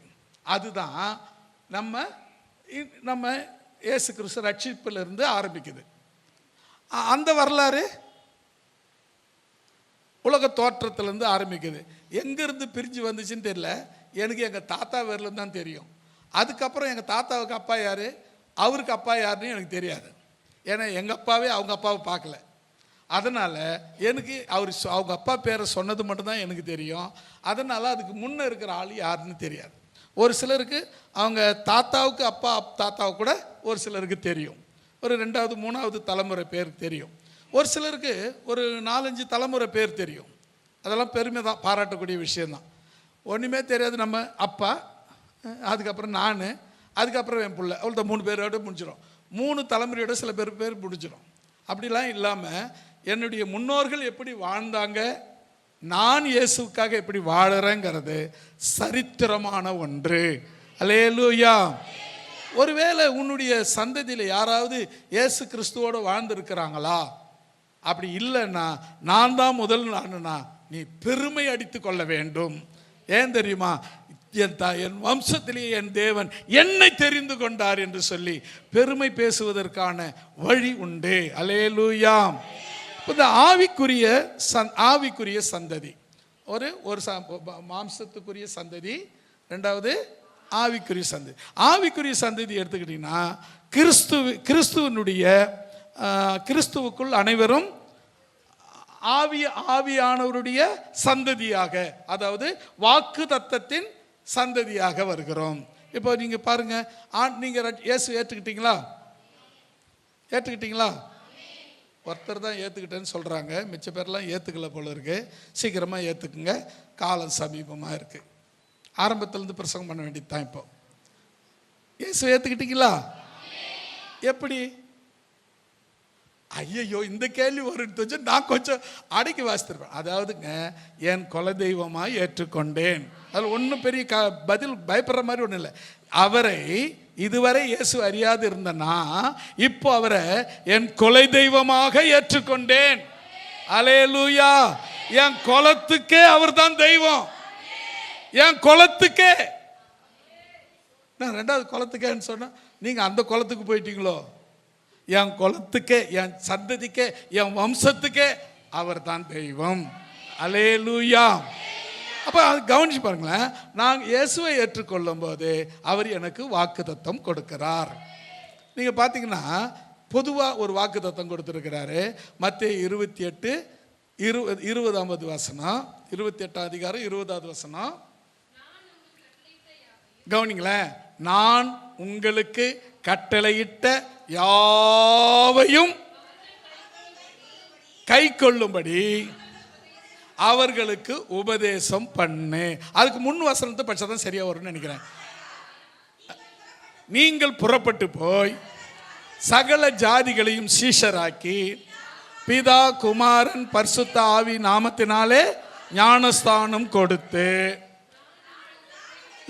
அதுதான் நம்ம இயேசு கிறிஸ்து ரட்சிப்பிலிருந்து ஆரம்பிக்குது. அந்த வரலாறு உலக தோற்றத்திலேருந்து ஆரம்பிக்குது. எங்கேருந்து பிரிஞ்சு வந்துச்சுன்னு தெரியல. எனக்கு எங்கள் தாத்தா பேர்லேருந்து தான் தெரியும். அதுக்கப்புறம் எங்கள் தாத்தாவுக்கு அப்பா யார், அவருக்கு அப்பா யாருன்னு எனக்கு தெரியாது. ஏன்னா எங்கள் அப்பாவே அவங்க அப்பாவை பார்க்கல. அதனால் எனக்கு அவங்க அப்பா பேரை சொன்னது மட்டும்தான் எனக்கு தெரியும். அதனால் அதுக்கு முன்னே இருக்கிற ஆள் யாருன்னு தெரியாது. ஒரு சிலருக்கு அவங்க தாத்தாவுக்கு அப்பா தாத்தாவுக்கு கூட ஒரு சிலருக்கு தெரியும். ஒரு 2வது 3வது தலைமுறை பேர் தெரியும். ஒரு சிலருக்கு ஒரு 4-5 தலைமுறை பேர் தெரியும். அதெல்லாம் பெருமை தான், பாராட்டக்கூடிய விஷயந்தான். ஒன்றுமே தெரியாது நம்ம அப்பா, அதுக்கப்புறம் நான், அதுக்கப்புறம் என் பிள்ளை, அவ்வளோ 3 பேரோட முடிஞ்சிடும். 3 தலைமுறையோட சில பேர் முடிஞ்சிடும். அப்படிலாம் இல்லாமல் என்னுடைய முன்னோர்கள் எப்படி வாழ்ந்தாங்க, நான் இயேசுக்காக எப்படி வாழறேங்கிறது சரித்திரமான ஒன்று. அல்லேலூயா. ஒருவேளை உன்னுடைய சந்ததியில் யாராவது இயேசு கிறிஸ்துவோடு வாழ்ந்திருக்கிறாங்களா? அப்படி இல்லைன்னா நான் தான் முதல் நானுன்னா நீ பெருமை அடித்து கொள்ள வேண்டும். ஏன் தெரியுமா? என் வம்சத்திலேயே என் தேவன் என்னை தெரிந்து கொண்டார் என்று சொல்லி பெருமை பேசுவதற்கான வழி உண்டு. அல்லேலூயா. இந்த ஆவிக்குரிய சந்ததி ஒரு மாம்சத்துக்குரிய சந்ததி, 2வது ஆவிக்குரிய சந்ததி. ஆவிக்குரிய சந்ததி எடுத்துக்கிட்டீங்கன்னா கிறிஸ்துவுக்குள் அனைவரும் ஆவியானவருடைய சந்ததியாக, அதாவது வாக்கு தத்தத்தின் சந்ததியாக வருகிறோம். இப்போ நீங்க பாருங்க, நீங்க இயேசு ஏற்றுக்கிட்டீங்களா? ஒருத்தர் தான் ஏற்றுக்கிட்டேன்னு சொல்கிறாங்க, மிச்ச பேர்லாம் ஏற்றுக்கல போல இருக்கு. சீக்கிரமாக ஏற்றுக்குங்க, காலம் சமீபமாக இருக்குது. ஆரம்பத்திலேருந்து பிரசங்கம் பண்ண வேண்டியது தான். இப்போ இயேசு ஏற்றுக்கிட்டீங்களா? எப்படி? ஐயோ, இந்த கேள்வி வருது, நான் கொஞ்சம் அடக்கி வாசித்திருப்பேன். அதாவதுங்க, என் குல தெய்வமாய் ஏற்றுக்கொண்டேன். அதில் ஒன்றும் பெரிய பதில் பயப்படுற மாதிரி ஒன்றும் இல்லை. அவரை இதுவரை இயேசு அறியாது இருந்தனா இப்போ அவரை என் கொலை தெய்வமாக ஏற்றுக்கொண்டேன். அல்லேலூயா. என் குலத்துக்கே அவர் தான் தெய்வம். என் குலத்துக்கே. நான் 2வது குலத்துக்கேன்னு சொன்னா நீங்க அந்த குலத்துக்கு போயிட்டீங்களோ? என் குலத்துக்கே, என் சந்ததிக்கே, என் வம்சத்துக்கே அவர் தான் தெய்வம். அல்லேலூயா. அப்போ கவனிச்சு பாருங்களேன், நாங்கள் இயேசுவை ஏற்றுக்கொள்ளும் போது அவர் எனக்கு வாக்குத்தத்தம் கொடுக்கிறார். நீங்கள் பார்த்தீங்கன்னா பொதுவாக ஒரு வாக்குத்தத்தம் கொடுத்துருக்கிறாரு. மத்தேயு 28:20 வசனம், 28ஆம் அதிகாரம் 20வது வசனம். கவனிங்களேன், நான் உங்களுக்கு கட்டளையிட்ட யாவையும் கை கொள்ளும்படி அவர்களுக்கு உபதேசம் பண்ணு. அதுக்கு முன் வசனத்தை பட்சதான் சரியா வரும்னு நினைக்கிறேன். நீங்கள் புறப்பட்டு போய் சகல ஜாதிகளையும் சீஷராக்கி பிதா குமாரன் பரிசுத்த ஆவி நாமத்தினாலே ஞானஸ்தானம் கொடுத்து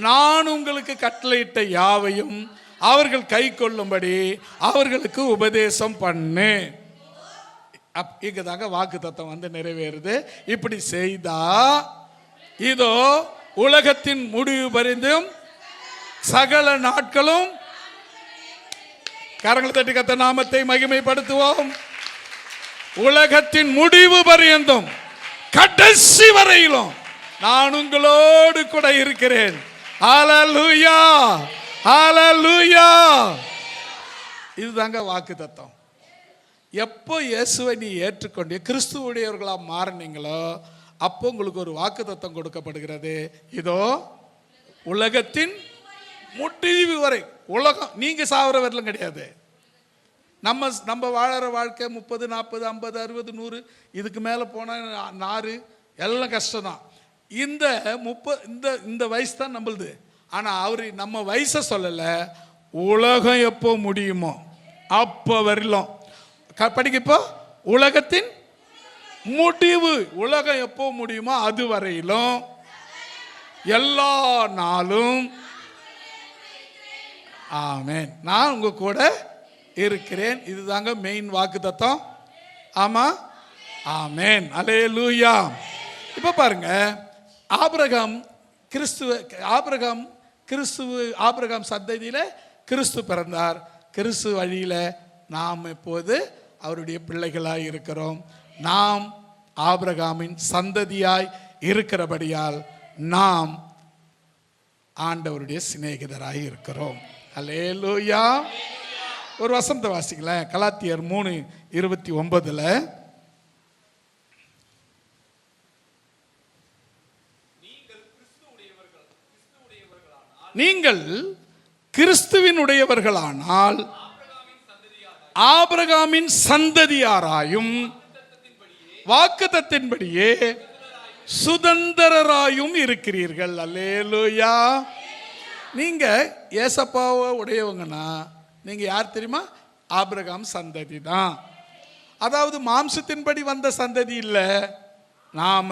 நான் உங்களுக்கு கட்டளையிட்ட யாவையும் அவர்கள் கை கொள்ளும்படி அவர்களுக்கு உபதேசம் பண்ணு. இங்கதாங்க வாக்கு தத்தம் வந்து நிறைவேறுது. இப்படி செய்தா இதோ உலகத்தின் முடிவு பரிந்தும் சகல நாட்களும், கரங்களை தட்டி கர்த்தர் நாமத்தை மகிமைப்படுத்துவோம். உலகத்தின் முடிவு பரியந்தும் கடைசி வரையிலும் நான் உங்களோடு கூட இருக்கிறேன். ஹல்லேலூயா, ஹல்லேலூயா. இதுதாங்க வாக்கு தத்தம். எப்போ இயேசுவை நீ ஏற்றுக்கொண்டு கிறிஸ்துவுடையவர்களா மாறினீங்களோ அப்போ உங்களுக்கு ஒரு வாக்கு தத்தம் கொடுக்கப்படுகிறது. இதோ உலகத்தின் முடிவு வரை, உலகம் நீங்க சாவர வரலாம் கிடையாது. நம்ம வாழற வாழ்க்கை 30, 40, 50, 60, 100 இதுக்கு மேல போனா நாறு எல்லாம் கஷ்டம்தான். இந்த வயசு தான் நம்மளுது. ஆனா அவரு நம்ம வயசை சொல்லல, உலகம் எப்போ முடியுமோ அப்போ வரலாம் படிக்க. இப்போ உலகத்தின் முடிவு, உலகம் எப்போ முடியுமோ அது வரையிலும் எல்லா நாளும் ஆமென் நான் உங்க கூட இருக்கிறேன். இதுதாங்க மெயின் வாக்கு தத்தம். ஆமா, ஆமென், அல்லேலூயா. இப்ப பாருங்க, ஆபிரகாம் சந்ததியில கிறிஸ்து பிறந்தார். கிறிஸ்து வழியில நாம் இப்போது அவருடைய பிள்ளைகளாய் இருக்கிறோம். நாம் ஆபிரகாமின் சந்ததியாய் இருக்கிறபடியால் நாம் ஆண்டவருடைய சிநேகிதராய் இருக்கிறோம். அல்லேலூயா. ஒரு வசனத்தை வாசிக்கல, கலாத்தியர் 3:29. நீங்கள் கிறிஸ்துவினுடையவர்களானால் ஆபிரகாமின் சந்ததியாராயும் வாக்குத்தத்தின்படியே சுதந்திரராயும் இருக்கிறீர்கள். அல்லேலூயா. நீங்க ஏசப்பாவை உடையவங்கன்னா நீங்க யார் தெரியுமா? ஆபிரகாம் சந்ததி தான். அதாவது மாம்சத்தின்படி வந்த சந்ததி இல்லை, நாம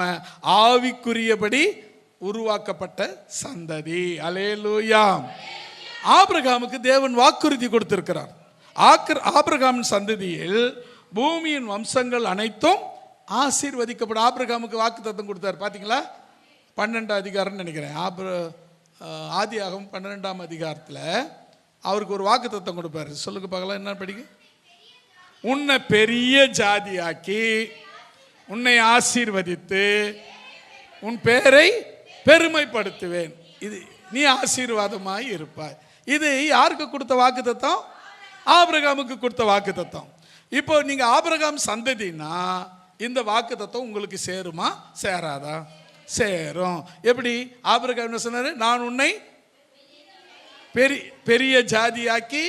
ஆவிக்குரியபடி உருவாக்கப்பட்ட சந்ததி. அல்லேலூயா. ஆபிரகாமுக்கு தேவன் வாக்குறுதி கொடுத்திருக்கிறார். ஆபிரகாமின் சந்ததியில் பூமியின் வம்சங்கள் அனைத்தும் ஆசீர்வதிக்கப்படும். ஆபிரகாமுக்கு வாக்குத்தத்தம் கொடுத்தார். பார்த்தீங்களா? 12 அதிகாரம் நினைக்கிறேன். ஆதியாகமம் 12ஆம் அதிகாரத்தில் அவருக்கு ஒரு வாக்குத்தத்தம் கொடுப்பார். சொல்லுங்க பார்க்கலாம், என்ன படிக்க? உன்னை பெரிய ஜாதியாக்கி உன்னை ஆசீர்வதித்து உன் பேரை பெருமைப்படுத்துவேன், இது நீ ஆசீர்வாதமாய் இருப்பாய். இது யாருக்கு கொடுத்த வாக்குத்தத்தம்? ஆபிரகாமுக்கு கொடுத்த வாக்குத்தத்தம். இப்போ நீங்க ஆபிரகாம் சந்ததினா இந்த வாக்குத்தத்தம் உங்களுக்கு சேருமா சேராதா? சேரும். எப்படி? ஆபிரகாம் என்ன சொன்னாரு? நான் உன்னை பெரிய ஜாதியாக்கி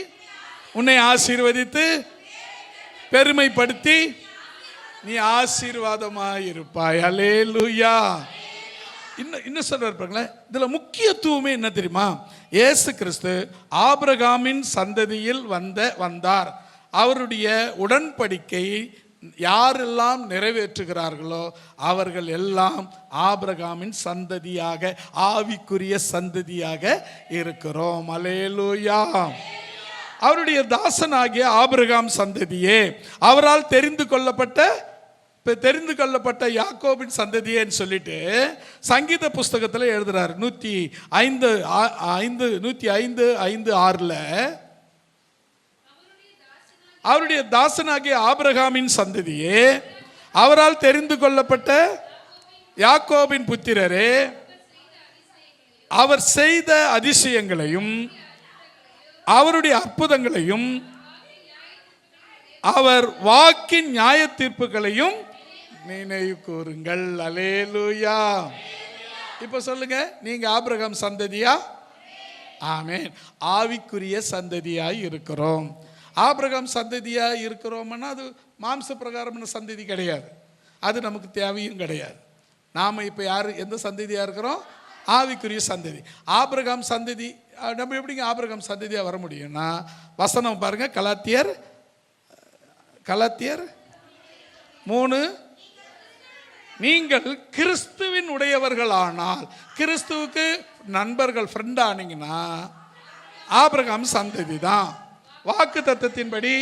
உன்னை ஆசீர்வதித்து பெருமைப்படுத்தி நீ ஆசீர்வாதமாய் இருப்பாய். அல்லேலூயா. இன்னும் சொல்றாரு. இதுல முக்கியத்துவமே என்ன தெரியுமா? இயேசு கிறிஸ்து ஆபிரகாமின் சந்ததியில் வந்தார். அவருடைய உடன்படிக்கை யாரெல்லாம் நிறைவேற்றுகிறார்களோ அவர்கள் எல்லாம் ஆபிரகாமின் சந்ததியாக, ஆவிக்குரிய சந்ததியாக இருக்கிறோம். அல்லேலூயா. அவருடைய தாசனாகிய ஆபிரகாம் சந்ததியே, அவரால் தெரிந்து கொள்ளப்பட்ட யாக்கோபின் சந்ததியேன்னு சொல்லிட்டு சங்கீத புஸ்தகத்தில் எழுதுறாரு. 105:5-6 அவருடைய தாசனாகிய ஆபிரகாமின் சந்ததியே, அவரால் தெரிந்து கொள்ளப்பட்ட யாக்கோபின் புத்திரரே, அவர் செய்த அதிசயங்களையும் அவருடைய அற்புதங்களையும் அவர் வாக்கின் நியாய தீர்ப்புகளையும் நினைவு கூறுங்கள். அல்லேலூயா. இப்ப சொல்லுங்க, நீங்க ஆபிரகாம் சந்ததியா? ஆமென். ஆவிக்குரிய சந்ததியாய் இருக்கிறோம். ஆபிரகாம் சந்ததியா இருக்கிறோம்னா அது மாம்ச பிரகாரமான சந்ததி கிடையாது, அது நமக்கு தேவையும் கிடையாது. நாம இப்ப யாரு எந்த சந்ததியா இருக்கிறோம்? ஆவிக்குரிய சந்ததி. ஆபிரகாம் சந்ததி நம்ம எப்படிங்க ஆபிரகாம் சந்ததியா வர முடியும்னா வசனம் பாருங்க, கலாத்தியர் 3, நீங்கள் கிறிஸ்துவின் உடையவர்களானால், கிறிஸ்துவுக்கு நண்பர்கள், ஃப்ரெண்ட் ஆனீங்கன்னா ஆபிரகாம் சந்ததி தான். வாக்கு தத்தத்தின்படி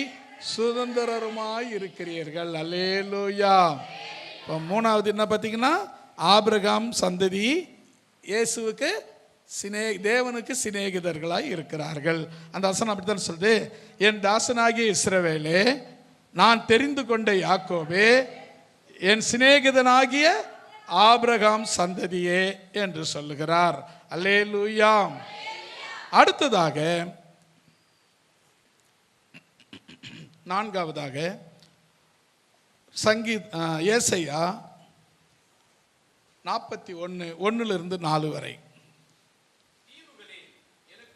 சுதந்திரருமாய் இருக்கிறீர்கள். அல்லேலூயா. இப்போ 3வது என்ன பார்த்தீங்கன்னா, ஆபிரகாம் சந்ததி இயேசுவுக்கு தேவனுக்கு சிநேகிதர்களாய் இருக்கிறார்கள். அந்த வசனம் அப்படித்தான் சொல்லுது. என் தாசனாகிய இஸ்ரவேலே, நான் தெரிந்து கொண்ட யாக்கோபே, என் சிநேகிதனாகிய ஆபிரகாம் சந்ததியே என்று சொல்லுகிறார். அல்லேலூயா. அடுத்ததாக 4வதாக ஏசாயா 41:1-4 வரை.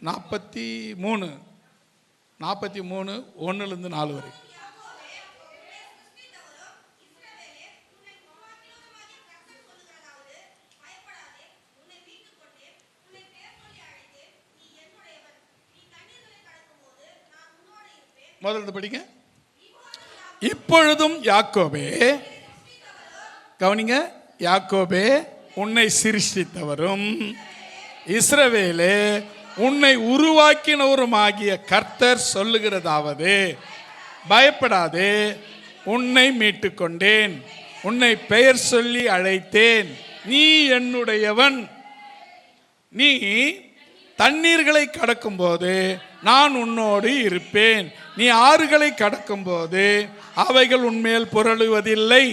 43:1-4 வரை. முதல்ல படிங்க. இப்பொழுதும் யாக்கோபே, கவனிங்க, யாக்கோபே உன்னை சிருஷ்டித்தவரும் இஸ்ரவேலே உன்னை உருவாக்கினவரும் ஆகிய கர்த்தர் சொல்லுகிறதாவது, பயப்படாதே, உன்னை மீட்டு கொண்டேன், உன்னை பெயர் சொல்லி அழைத்தேன், நீ என்னுடையவன். நீ தண்ணீர்களை கடக்கும் போது நான் உன்னோடு இருப்பேன், நீ ஆறுகளை கடக்கும் போது அவைகள் உன்மேல் புரளுவதில்லை,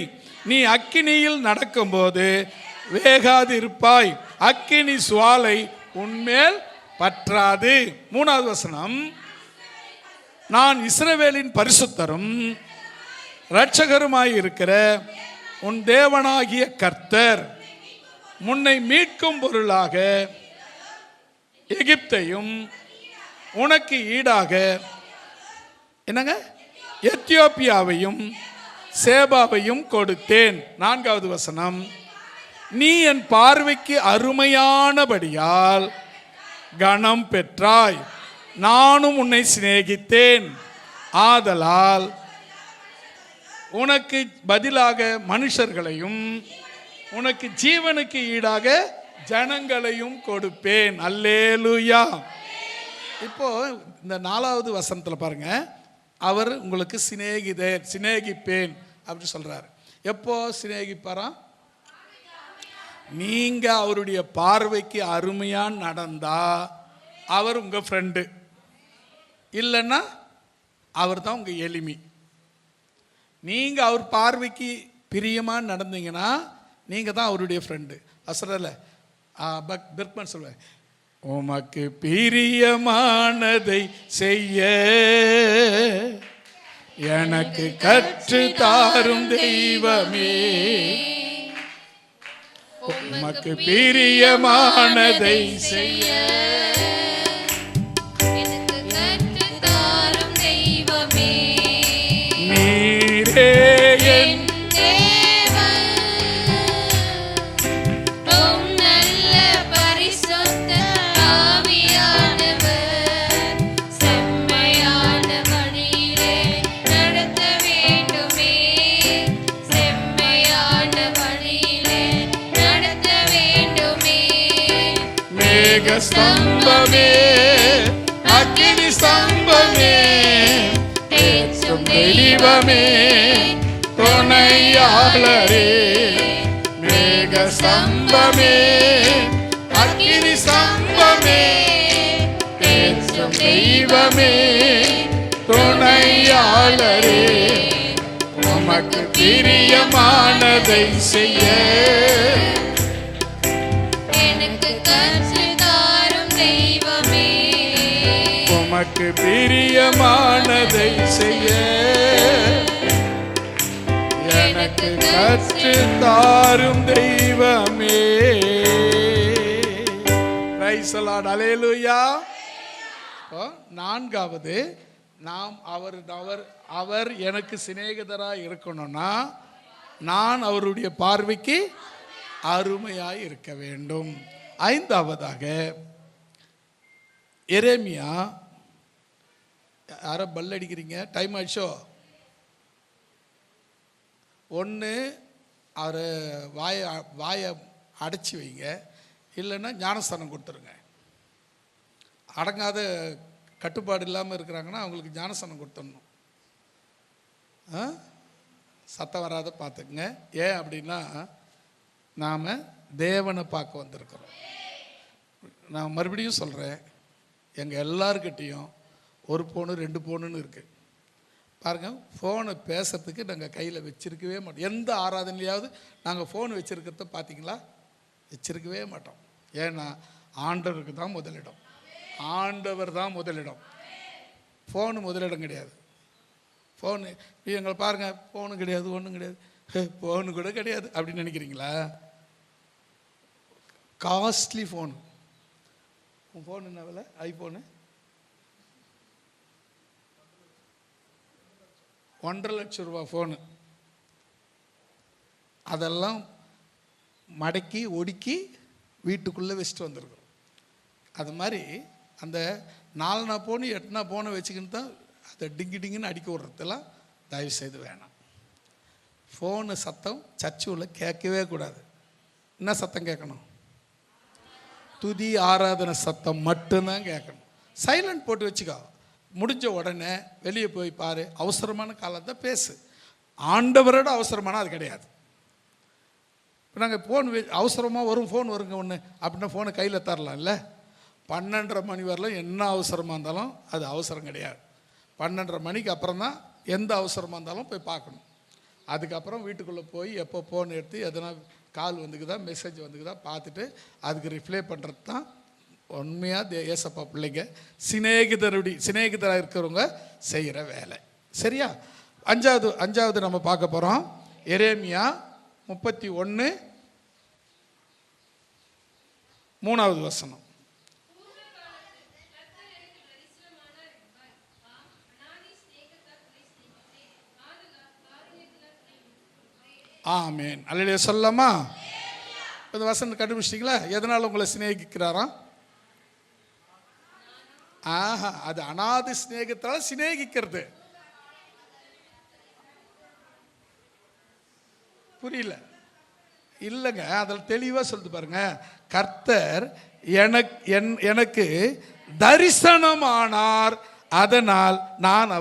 நீ அக்கினியில் நடக்கும்போது வேகாதிருப்பாய், அக்கினி சுவாலை உன்மேல் பற்றாது. 3வது வசனம், நான் இஸ்ரவேலின் பரிசுத்தரும் இரட்சகருமாய் இருக்கிற உன் தேவனாகிய கர்த்தர் முன்னை மீட்கும் பொருளாக எகிப்தையும் உனக்கு ஈடாக என்னங்க எத்தியோப்பியாவையும் சேபாவையும் கொடுத்தேன். 4வது வசனம், நீ என் பார்வைக்கு அருமையானபடியால் கனம் பெற்றாய், நானும் உன்னை சிநேகித்தேன், ஆதலால் உனக்கு பதிலாக மனுஷர்களையும் உனக்கு ஜீவனுக்கு ஈடாக ஜனங்களையும் கொடுப்பேன். அல்லேலூயா. இப்போ இந்த 4வது வசனத்தில் பாருங்க, அவர் உங்களுக்கு சிநேகிப்பேன் அப்படி சொல்றாரு. எப்போ சிநேகிப்பாராம்? நீங்க அவருடைய பார்வைக்கு அருமையா நடந்தா அவர் உங்க ஃப்ரெண்டு, இல்லைன்னா அவர் தான் உங்க எளிமை. நீங்க அவர் பார்வைக்கு பிரியமா நடந்தீங்கன்னா நீங்க தான் அவருடைய ஃப்ரெண்டு. அசரல பெர்க்மன் சொல்லுவேன், உமக்கு பிரியமானதை செய்ய எனக்கு கற்று தாரும் தெய்வமே, உமக்கு பிரியமானதை செய்ய எனக்கு கற்று தாரும் தெய்வமே, நீரே என் ஸ்தம்பமே, அக்கினி ஸ்தம்பமே, தேற்றும் தெய்வமே, துணையாளரே, மேக ஸ்தம்பமே, அக்கினி ஸ்தம்பமே, தேற்றும் தெய்வமே, துணையாளரே, உமக்கு பிரியமானதை செய்ய உமக்கு பிரியமானதை செய்ய எனக்கு கற்று தாரும் தெய்வமே. Praise the lord. அல்லேலூயா. 4வது, நாம் அவர் எனக்கு சிநேகிதராய் இருக்கணும்னா நான் அவருடைய பார்வைக்கு அருமையாய் இருக்க வேண்டும். 5வதாக எரேமியா, யாரோ பல் அடிக்கிறீங்க, டைம் ஆயிடுச்சோ? ஒன்று அவர் வாயை அடைச்சி வைங்க, இல்லைன்னா ஞானஸ்தானம் கொடுத்துருங்க. அடங்காத கட்டுப்பாடு இல்லாமல் இருக்கிறாங்கன்னா அவங்களுக்கு ஞானஸ்தானம் கொடுத்துடணும். சத்தம் வராத பார்த்துக்குங்க. ஏன் அப்படின்னா நாம் தேவனை பார்க்க வந்திருக்கிறோம். நான் மறுபடியும் சொல்கிறேன், எங்கள் எல்லாருக்கிட்டேயும் ஒரு ஃபோனு 2 ஃபோனுன்னு இருக்குது. பாருங்கள், ஃபோனை பேசுறதுக்கு நாங்கள் கையில் வச்சுருக்கவே மாட்டோம். எந்த ஆராதனையாவது நாங்கள் ஃபோன் வச்சுருக்கிறத பார்த்தீங்களா? வச்சுருக்கவே மாட்டோம். ஏன்னா ஆண்டவருக்கு தான் முதலிடம், ஆண்டவர் தான் முதலிடம், ஃபோனு முதலிடம் கிடையாது. ஃபோனு எங்களை பாருங்கள், ஃபோனு கிடையாது, ஒன்றும் கிடையாது, ஃபோனு கூட கிடையாது அப்படின்னு நினைக்கிறீங்களா? Costly phone. உன் ஃபோன் என்ன விலை? ஐஃபோனு 1.5 லட்சம் ரூபா ஃபோனு. அதெல்லாம் மடக்கி ஒடுக்கி வீட்டுக்குள்ளே வச்சுட்டு வந்திருக்கிறோம். அது மாதிரி அந்த 4 ஃபோனு 8 ஃபோனை வச்சுக்கின்னு தான் அதை டிங்குன்னு அடிக்க விட்றதெல்லாம் தயவு செய்து வேணாம். ஃபோனு சத்தம் சர்ச்சு உள்ள கேட்கவே கூடாது. என்ன சத்தம் கேட்கணும்? துதி ஆராதனை சத்தம் மட்டும்தான் கேட்கணும். சைலண்ட் போட்டு வச்சுக்கோ. முடிஞ்ச உடனே வெளியே போய் பாரு, அவசரமான காலத்தை பேசு. ஆண்டவரோட அவசரமான அது கிடையாது. இப்போ நாங்கள் ஃபோன் அவசரமாக வரும், ஃபோன் வருங்க ஒன்று அப்படின்னா ஃபோனை கையில் தரலாம் இல்லை? 12:30 மணி வரலாம் என்ன அவசரமாக இருந்தாலும் அது அவசரம் கிடையாது. 12:30 மணிக்கு அப்புறம் தான் எந்த அவசரமாக இருந்தாலும் போய் பார்க்கணும். அதுக்கப்புறம் வீட்டுக்குள்ளே போய் எப்போ ஃபோன் எடுத்து எதனா கால் வந்துக்குதா மெசேஜ் வந்துக்குதா பார்த்துட்டு அதுக்கு ரிப்ளை பண்ணுறது தான் உண்மையாக ஏசப்பா பிள்ளைங்க சிநேகிதராக இருக்கிறவங்க செய்கிற வேலை. சரியா? அஞ்சாவது நம்ம பார்க்க போகிறோம். எரேமியா 31:3. ஆமேன். அல்லேலூயா சொல்லலாமா? இந்த வசனம் கண்டுபிடிச்சிட்டிங்களா? எதனால் உங்களை சிநேகிக்கிறாராம்? அது அநாதி சிநேகத்தால் சிநேகிக்கிறது. புரியல? இல்லைங்க, அதில் தெளிவாக சொல்லிட்டு பாருங்க. கர்த்தர் எனக்கு தரிசனமானார், அதனால் நான்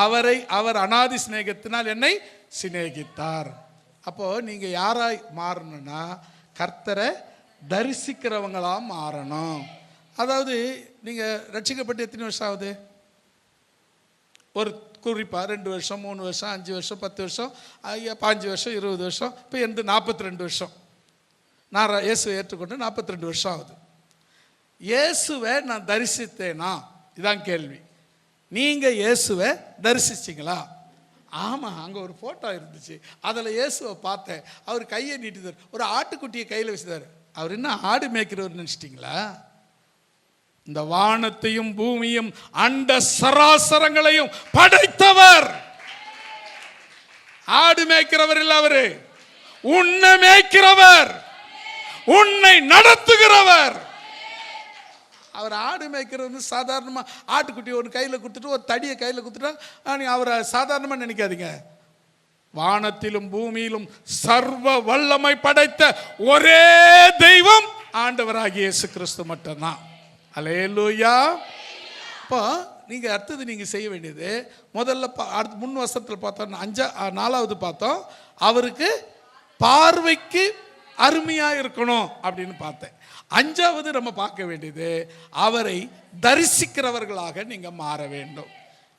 அவர் அநாதி சிநேகத்தினால் என்னை சிநேகித்தார். அப்போ நீங்க யாராய் மாறணும்னா கர்த்தரை தரிசிக்கிறவங்களா மாறணும். அதாவது நீங்க ரட்சிக்கப்பட்டு எத்தனை வருஷம் ஆகுது? ஒரு குறிப்பாக 2 வருஷம், 3 வருஷம், 5 வருஷம், 10 வருஷம், 5 வருஷம், 20 வருஷம், இப்போ 42 வருஷம். நான் இயேசுவை ஏற்றுக்கொண்டு 42 வருஷம் ஆகுது. இயேசுவை நான் தரிசித்தேனா? இதான் கேள்வி. நீங்கள் இயேசுவை தரிசிச்சிங்களா? ஆமாம், அங்கே ஒரு ஃபோட்டோ இருந்துச்சு, அதில் இயேசுவை பார்த்தேன். அவர் கையை நீட்டிதார், ஒரு ஆட்டுக்குட்டியை கையில் வச்சுதார். அவர் என்ன ஆடு மேய்க்கிறவர் நினச்சிட்டிங்களா? இந்த வானத்தையும் பூமியும் அண்ட சராசரங்களையும் படைத்தவர் ஆடு மேய்க்கிறவர் இல்ல. அவரு உன்னை மேய்க்கிறவர், உன்னை நடத்துகிறவர். அவர் ஆடு மேய்க்கிறது சாதாரணமா ஆட்டுக்குட்டி ஒரு கையில் கொடுத்துட்டு ஒரு தடியை கையில் கொடுத்துட்டா நீ அவரை சாதாரணமா நினைக்காதீங்க. வானத்திலும் பூமியிலும் சர்வ வல்லமை படைத்த ஒரே தெய்வம் ஆண்டவராகிய இயேசு கிறிஸ்து மட்டும்தான். அல்லேலூயா. இப்போ நீங்கள் அடுத்தது நீங்கள் செய்ய வேண்டியது, முதல்ல முன் வசனத்தில் பார்த்தோம், 4வது பார்த்தோம், அவருக்கு பார்வைக்கு அருமையாக இருக்கணும் அப்படின்னு பார்த்தேன். 5வது நம்ம பார்க்க வேண்டியது, அவரை தரிசிக்கிறவர்களாக நீங்கள் மாற வேண்டும்.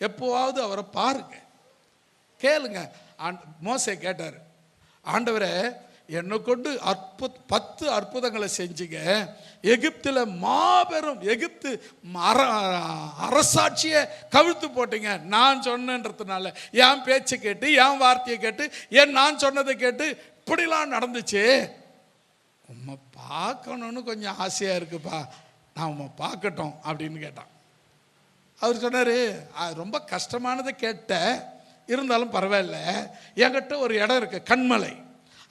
எப்போவாவது அவரை பாருங்க, கேளுங்க. மோசே கேட்டார், ஆண்டவரே என்னை கொண்டு 10 அற்புதங்களை செஞ்சுங்க, எகிப்தில் மாபெரும் எகிப்து அரசாட்சியை கவிழ்த்து போட்டீங்க, நான் சொன்னன்றதுனால என் பேச்சை கேட்டு என் வார்த்தையை கேட்டு நான் சொன்னதை கேட்டு இப்படிலாம் நடந்துச்சு, உம்மை பார்க்கணுன்னு கொஞ்சம் ஆசையாக இருக்குப்பா, நான் உம்மை பார்க்கட்டும் அப்படின்னு கேட்டான். அவர் சொன்னார், ரொம்ப கஷ்டமானதை கேட்ட, இருந்தாலும் பரவாயில்ல, என்கிட்ட ஒரு இடம் இருக்கு கண்மலை,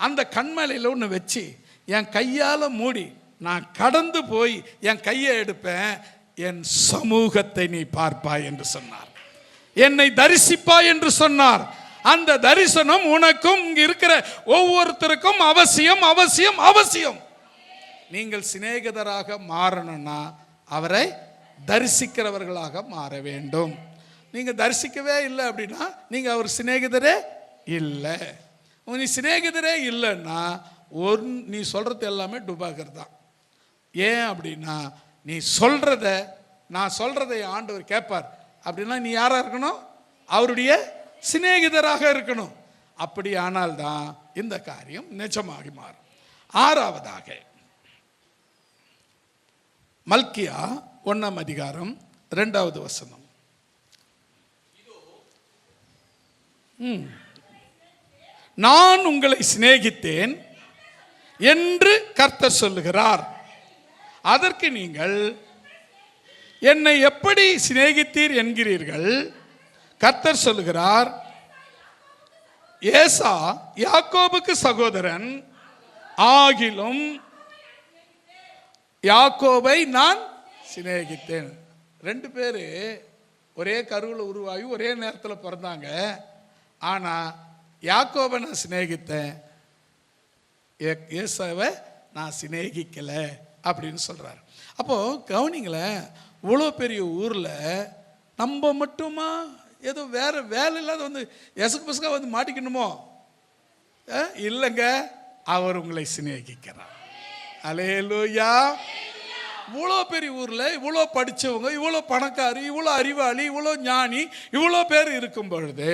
அந்த கண்மலையில் ஒன்று வச்சு என் கையால் மூடி நான் கடந்து போய் என் கையை எடுப்பேன், என் சமூகத்தை நீ பார்ப்பாய் என்று சொன்னார். என்னை தரிசிப்பாய் என்று சொன்னார். அந்த தரிசனம் உனக்கும் இங்க இருக்கிற ஒவ்வொருத்தருக்கும் அவசியம் அவசியம் அவசியம். நீங்கள் சிநேகிதராக மாறணும்னா அவரை தரிசிக்கிறவர்களாக மாற வேண்டும். நீங்க தரிசிக்கவே இல்லை அப்படின்னா நீங்க அவர் சிநேகிதரே இல்லை. நீ சிநேகிதரே இல்லைன்னா நீ சொல்றது எல்லாமே டுபாக்கர் தான். ஏன் அப்படின்னா நீ சொல்றத நான் சொல்றதை ஆண்டவர் கேட்பார் அப்படின்னா நீ யாரா இருக்கணும்? அவருடைய சிநேகிதராக இருக்கணும். அப்படி ஆனால்தான் இந்த காரியம் நிஜமாகி மாறும். 6வதாக மல்கியா 1ஆம் அதிகாரம் 2வது வசனம். நான் உங்களை சிநேகித்தேன் என்று கர்த்தர் சொல்லுகிறார், அதற்கு நீங்கள் என்னை எப்படி சிநேகித்தீர் என்கிறீர்கள். கர்த்தர் சொல்லுகிறார், ஏசா யாக்கோபுக்கு சகோதரன் ஆகிலும் யாக்கோபை நான் சிநேகித்தேன். 2 பேரு ஒரே கருவில் உருவாகி ஒரே நேரத்தில் பிறந்தாங்க. ஆனால் யாக்கோபை நான் சிநேகித்தேன், ஏசாவை நான் சிநேகிக்கலை அப்படின்னு சொல்கிறார். அப்போது கவனிங்களேன், இவ்வளோ பெரிய ஊரில் நம்ம மட்டுமா ஏதோ வேற வேலை இல்லாத வந்து எசக்கு பசக்கா வந்து மாட்டிக்கணுமோ? இல்லைங்க, அவர் உங்களை சிநேகிக்கிறார். அல்லேலூயா. இவ்வளோ பெரிய ஊரில் இவ்வளோ படித்தவங்க, இவ்வளோ பணக்காரி, இவ்வளோ அறிவாளி, இவ்வளோ ஞானி, இவ்வளோ பேர் இருக்கும் பொழுது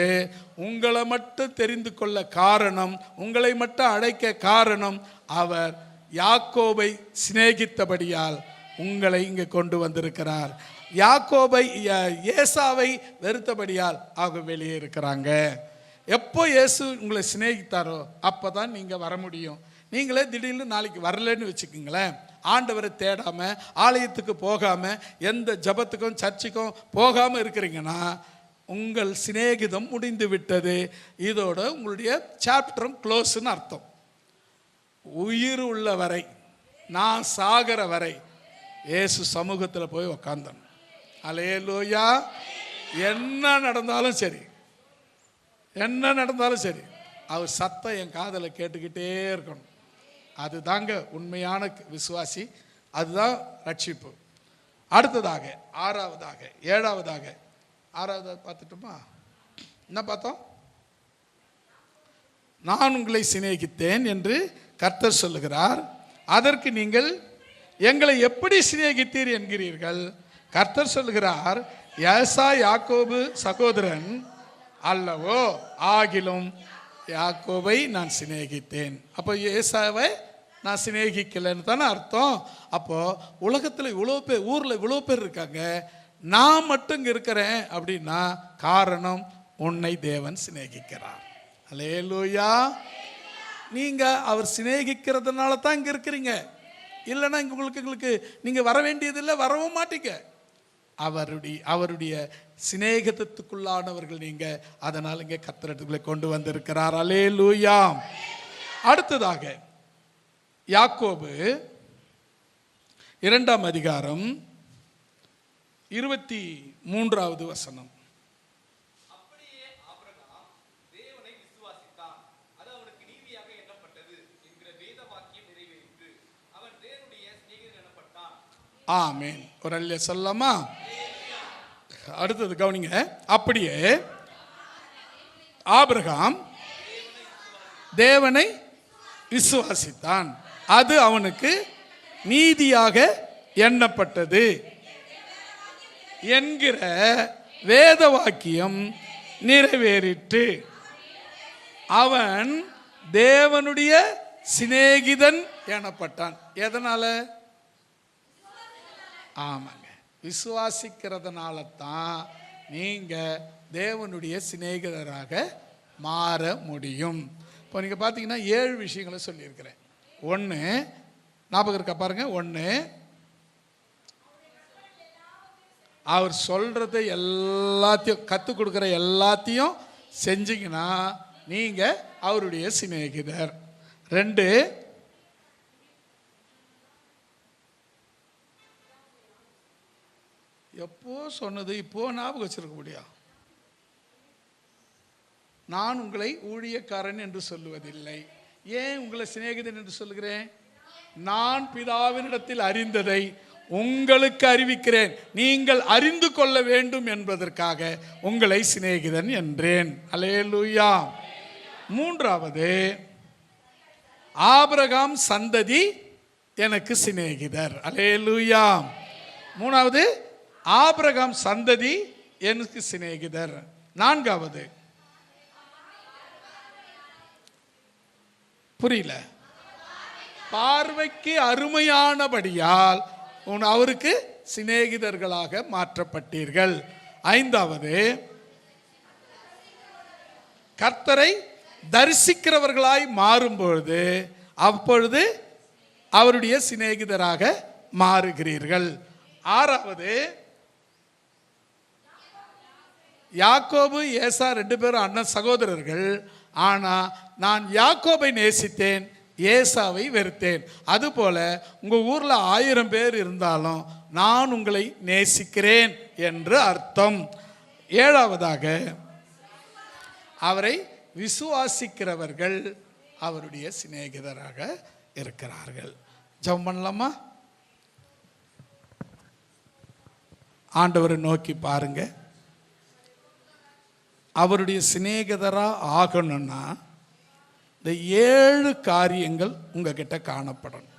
உங்களை மட்டும் தெரிந்து கொள்ள காரணம், உங்களை மட்டும் அழைக்க காரணம், அவர் யாக்கோபை சிநேகித்தபடியால் உங்களை இங்கே கொண்டு வந்திருக்கிறார். யாக்கோபை ஏசாவை வெறுத்தபடியால் அவங்க வெளியே இருக்கிறாங்க. எப்போ இயேசு உங்களை சிநேகித்தாரோ அப்போ தான் நீங்கள் வர முடியும். நீங்களே திடீர்னு நாளைக்கு வரலன்னு வச்சுக்கோங்களேன், ஆண்டவரை தேடாமல், ஆலயத்துக்கு போகாமல், எந்த ஜபத்துக்கும் சர்ச்சுக்கும் போகாமல் இருக்கிறீங்கன்னா உங்கள் சிநேகிதம் முடிந்து விட்டது. இதோட உங்களுடைய சாப்டரும் க்ளோஸ்ன்னு அர்த்தம். உயிர் உள்ள வரை, நான் சாகிற வரை இயேசு சமூகத்தில் போய் உக்காந்தேன். அல்லேலூயா. என்ன நடந்தாலும் சரி, என்ன நடந்தாலும் சரி, அவர் சத்தம் என் காதில் கேட்டுக்கிட்டே இருக்கணும். அதுதாங்க உண்மையான விசுவாசி, அதுதான் ரட்சிப்பு. அடுத்ததாக ஆறாவதாக, ஏழாவதாக, ஆறாவதாக பார்த்துட்டோமா? என்ன பார்த்தோம்? நான் உங்களை சிநேகித்தேன் என்று கர்த்தர் சொல்லுகிறார். அதற்கு நீங்கள் எங்களை எப்படி சிநேகித்தீர் என்கிறீர்கள். கர்த்தர் சொல்லுகிறார், ஏசா யாக்கோபு சகோதரன் அல்லவோ, ஆகிலும் யாக்கோபை நான் சிநேகித்தேன். அப்போ ஏசாவை நான் சிநேகிக்கலைன்னு தானே அர்த்தம். அப்போ உலகத்தில் இவ்வளோ பேர், ஊரில் இவ்வளோ பேர் இருக்காங்க, நான் மட்டும் இங்கே இருக்கிறேன் அப்படின்னா காரணம், உன்னை தேவன் சிநேகிக்கிறார். அல்லேலூயா. நீங்கள் அவர் சிநேகிக்கிறதுனால தான் இங்கே இருக்கிறீங்க. இல்லைன்னா உங்களுக்கு நீங்கள் வர வேண்டியதில்லை, வரவும் மாட்டீங்க. அவருடைய சிநேகத்துக்குள்ளானவர்கள் நீங்க, அதனால் இங்கே கர்த்தரை கொண்டு வந்திருக்கிறார். அல்லேலூயா. அடுத்ததாக யாக்கோபு 2ஆம் அதிகாரம் 23வது வசனம். ஆமென். ஒரு அல்லேலூயா சொல்லலாமா? அடுத்தது கவனிங்க. அப்படியே ஆபிரகாம் தேவனை விசுவாசித்தான், அது அவனுக்கு நீதியாக எண்ணப்பட்டது என்கிற வேத வாக்கியம் நிறைவேறிற்று. அவன் தேவனுடைய சிநேகிதன் எனப்பட்டான். எதனால? ஆமாங்க, விசுவாசிக்கிறதுனால தான் நீங்க தேவனுடைய சிநேகிதராக மாற முடியும். இப்போ நீங்க பார்த்தீங்கன்னா 7 விஷயங்களை சொல்லியிருக்கிறேன். 1 ஞாபகம் இருக்கா பாருங்க. 1, அவர் சொல்றதை எல்லாத்தையும், கற்றுக் கொடுக்குற எல்லாத்தையும் செஞ்சீங்கன்னா நீங்க அவருடைய சிநேகிதர். 2, எப்போ சொன்னது இப்போ ஞாபகம் வச்சிருக்க முடியும். நான் உங்களை ஊழியக்காரன் என்று சொல்லுவதில்லை. ஏன் உங்களை சிநேகிதன் என்று சொல்லுகிறேன்? நான் பிதாவினிடத்தில் அறிந்ததை உங்களுக்கு அறிவிக்கிறேன், நீங்கள் அறிந்து கொள்ள வேண்டும் என்பதற்காக உங்களை சிநேகிதன் என்றேன். அல்லேலூயா. 3வது, ஆபிரகாம் சந்ததி எனக்கு சிநேகிதர். அல்லேலூயா. 3வது, ஆபிரகாம் சந்ததி எனக்கு சிநேகிதர். 4வது, புரியல, பார்வைக்கு அருமையானபடியால் அவருக்கு சிநேகிதர்களாக மாற்றப்பட்டீர்கள். 5வது, கர்த்தரை தரிசிக்கிறவர்களாய் மாறும்பொழுது அப்பொழுது அவருடைய சிநேகிதராக மாறுகிறீர்கள். 6வது, யாக்கோபு ஏசா 2 பேரும் அண்ணன் சகோதரர்கள். ஆனா நான் யாக்கோபை நேசித்தேன், ஏசாவை வெறுத்தேன். அதுபோல உங்க ஊர்ல 1000 பேர் இருந்தாலும் நான் உங்களை நேசிக்கிறேன் என்று அர்த்தம். 7வதாக, அவரை விசுவாசிக்கிறவர்கள் அவருடைய சிநேகிதராக இருக்கிறார்கள். ஜெபம் பண்ணலாமா? ஆண்டவரை நோக்கி பாருங்க. அவருடைய சிநேகிதரா ஆகணும்னா இந்த 7 காரியங்கள் உங்ககிட்ட காணப்படணும்.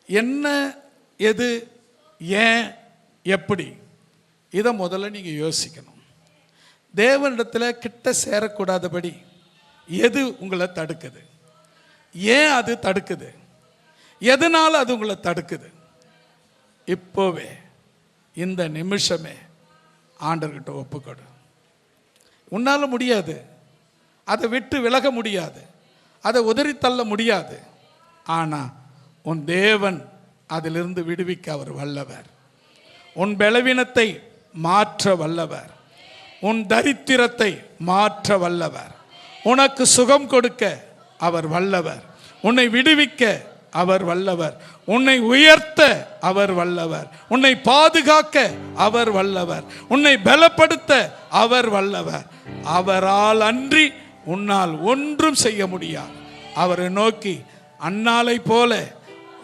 என்ன எது, ஏன், எப்படி, இதை முதல்ல நீங்கள் யோசிக்கணும். தேவனிடத்தில் கிட்ட சேரக்கூடாதபடி எது உங்களை தடுக்குது, ஏன் அது தடுக்குது, எதனால் அது உங்களை தடுக்குது, இப்போவே இந்த நிமிஷமே ஆண்டவர்கிட்ட ஒப்புக்கொடு. உன்னால் முடியாது, அதை விட்டு விலக முடியாது, அதை உதறி தள்ள முடியாது. ஆனால் உன் தேவன் அதிலிருந்து விடுவிக்க அவர் வல்லவர். உன் பலவீனத்தை மாற்ற வல்லவர், உன் தரித்திரத்தை மாற்ற வல்லவர், உனக்கு சுகம் கொடுக்க அவர் வல்லவர், உன்னை விடுவிக்க அவர் வல்லவர், உன்னை உயர்த்த அவர் வல்லவர், உன்னை பாதுகாக்க அவர் வல்லவர், உன்னை பலப்படுத்த அவர் வல்லவர். அவரால் அன்றி உன்னால் ஒன்றும் செய்ய முடியாது. அவரை நோக்கி அன்னாலை போல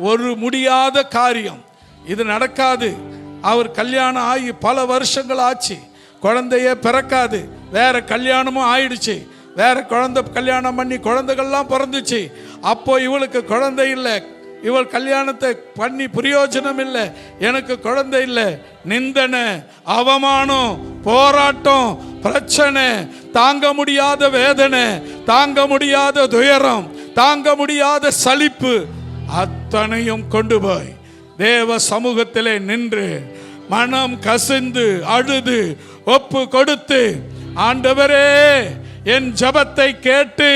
ஒரு முடியாத காரியம் இது நடக்காது. அவர் கல்யாணம் ஆகி பல வருஷங்கள் ஆச்சு, குழந்தையே பிறக்காது, வேற கல்யாணமும் ஆயிடுச்சு, வேற குழந்தை கல்யாணம் பண்ணி குழந்தைகள்லாம் பிறந்துச்சு. அப்போ இவளுக்கு குழந்தை இல்லை, இவள் கல்யாணத்தை பண்ணி பிரயோஜனம் இல்லை, எனக்கு குழந்தை இல்லை. நிந்தனை, அவமானம், போராட்டம், பிரச்சனை, தாங்க முடியாத வேதனை, தாங்க முடியாத துயரம், தாங்க முடியாத சலிப்பு அத்தனையும் கொண்டு போய் தேவ சமூகத்திலே நின்று மனம் கசிந்து அழுது ஒப்பு கொடுத்து, ஆண்டவரே என் ஜெபத்தை கேட்டு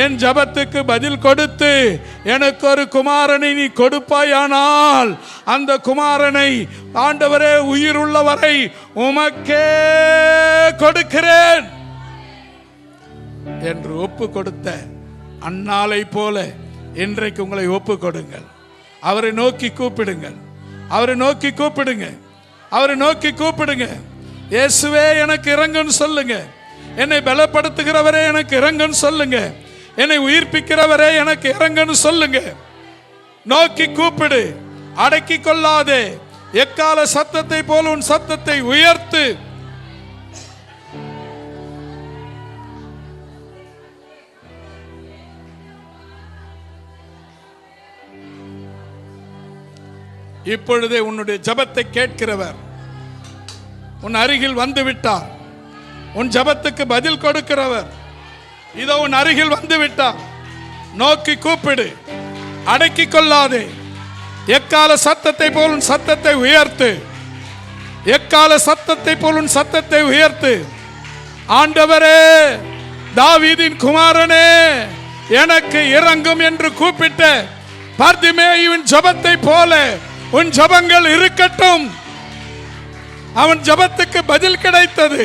என் ஜெபத்துக்கு பதில் கொடுத்து எனக்கு ஒரு குமாரனை நீ கொடுப்பாயானால் அந்த குமாரனை ஆண்டவரே உயிருள்ளவரை உமக்கே கொடுக்கிறேன் என்று ஒப்பு கொடுத்த அன்னாலை போல இன்றைக்கு உங்களை ஒப்பு கொடுங்கள். அவரை நோக்கி கூப்பிடுங்கள், அவரை நோக்கி கூப்பிடுங்க, அவரை நோக்கி கூப்பிடுங்க. இயேசுவே எனக்கு இறங்குன்னு சொல்லுங்க, என்னை பலப்படுத்துகிறவரே எனக்கு இறங்குன்னு சொல்லுங்க, என்னை உயிர்ப்பிக்கிறவரே எனக்கு இறங்குன்னு சொல்லுங்க. நோக்கி கூப்பிடு, அடக்கி கொள்ளாதே. எக்கால சத்தத்தை போல உன் சத்தத்தை உயர்த்து. இப்பொழுதே உன்னுடைய ஜெபத்தை கேட்கிறவர் உன் அருகில் வந்து விட்டார். உன் ஜெபத்துக்கு பதில் கொடுக்கிறவர் இதோ உன் அருகில் வந்து விட்டார். நோக்கி கூப்பிடு, அடக்கி கொள்ளாதே. எக்கால சத்தத்தை போல் உன் சத்தத்தை உயர்த்து, எக்கால சத்தத்தை போல் உன் சத்தத்தை உயர்த்து. ஆண்டவரே, தாவீதின் குமாரனே எனக்கு இறங்கும் என்று கூப்பிட்ட பர்திமேயுவின் ஜெபத்தை போல உன் ஜெபங்கள் இருக்கட்டும். அவன் ஜெபத்துக்கு பதில் கிடைத்தது.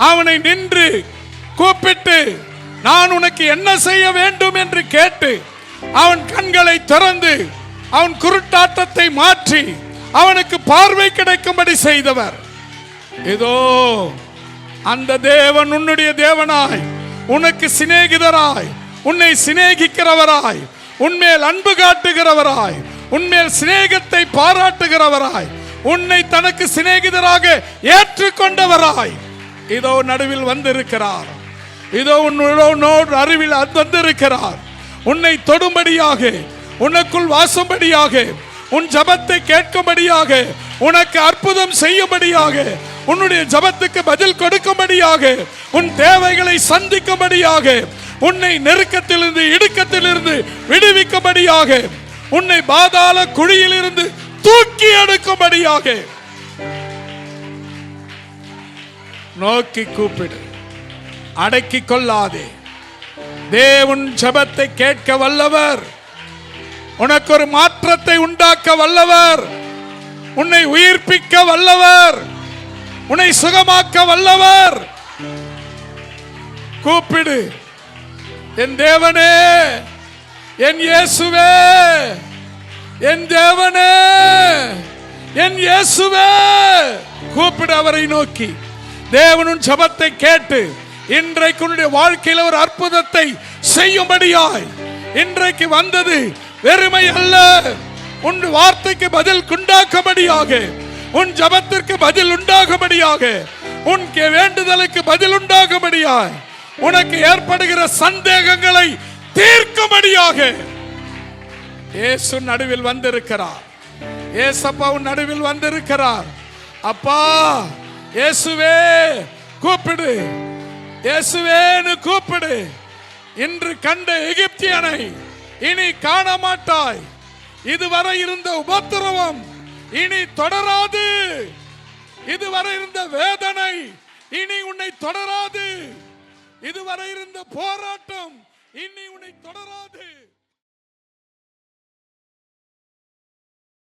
அவனை நின்று கூப்பிட்டு நான் உனக்கு என்ன செய்ய வேண்டும் என்று கேட்டு அவன் கண்களை திறந்து அவன் குருட்டாட்டத்தை மாற்றி அவனுக்கு பார்வை கிடைக்கும்படி செய்தவர். இதோ அந்த தேவன் உன்னுடைய தேவனாய், உனக்கு சிநேகிதராய், உன்னை சிநேகிக்கிறவராய், உன்மேல் அன்பு காட்டுகிறவராய், உன்மேல் சிநேகத்தை பாராட்டுகிறவராய், உன்னை தனக்கு சிநேகிதராக ஏற்றுக்கொண்டவராய் இதோ நடுவில் வந்திருக்கிறார். இதோ உன்னோடு அருகில் வந்திருக்கிறார். உன்னை தொடும்படியாக, உனக்குள் வாசும்படியாக, உன் ஜெபத்தை கேட்கும்படியாக, உனக்கு அற்புதம் செய்யும்படியாக, உன்னுடைய ஜெபத்துக்கு பதில் கொடுக்கும்படியாக, உன் தேவைகளை சந்திக்கும்படியாக, உன்னை நெருக்கத்திலிருந்து இடுக்கத்திலிருந்து விடுவிக்கும்படியாக, உன்னை பாதாள குழியிலிருந்து தூக்கி எடுக்கும்படியாக நோக்கி கூப்பிடு, அடக்கி கொள்ளாதே. தேவன் ஜெபத்தை கேட்க வல்லவர், உனக்கு ஒரு மாற்றத்தை உண்டாக்க வல்லவர், உன்னை உயிர்ப்பிக்க வல்லவர், உன்னை சுகமாக்க வல்லவர். கூப்பிடு, என் தேவனே, என் இயேசுவே, என் தேவனே, என் இயேசுவே. கூப்பிடு அவரை நோக்கி. தேவனும் ஜெபத்தை கேட்டு இன்றைக்கு உன்னுடைய வாழ்க்கையில் ஒரு அற்புதத்தை செய்யும்படியாய் இன்றைக்கு வந்தது வெறுமை அல்ல. உன் வார்த்தைக்கு பதில் உண்டாக்கும்படியாக, உன் ஜெபத்திற்கு பதில் உண்டாகும்படியாக, உன் வேண்டுதலுக்கு பதில் உண்டாகும்படியாய், உனக்கு ஏற்படுகிற சந்தேகங்களை தீர்க்கும்படியாக இயேசு நடுவில் வந்திருக்கிறார். ஏசப்பா உன் நடுவில் வந்திருக்கிறார். அப்பா இயேசுவே கூப்பிடு, இயேசுவேன்னு கூப்பிடு. இன்று கண்ட எகிப்தியனை இனி காண மாட்டாய். இதுவரை இருந்த உபத்திரவம் இனி தொடராது. இதுவரை இருந்த வேதனை இனி உன்னை தொடராது. இதுவரை இருந்த போராட்டம் இனி உன்னை தொடராது.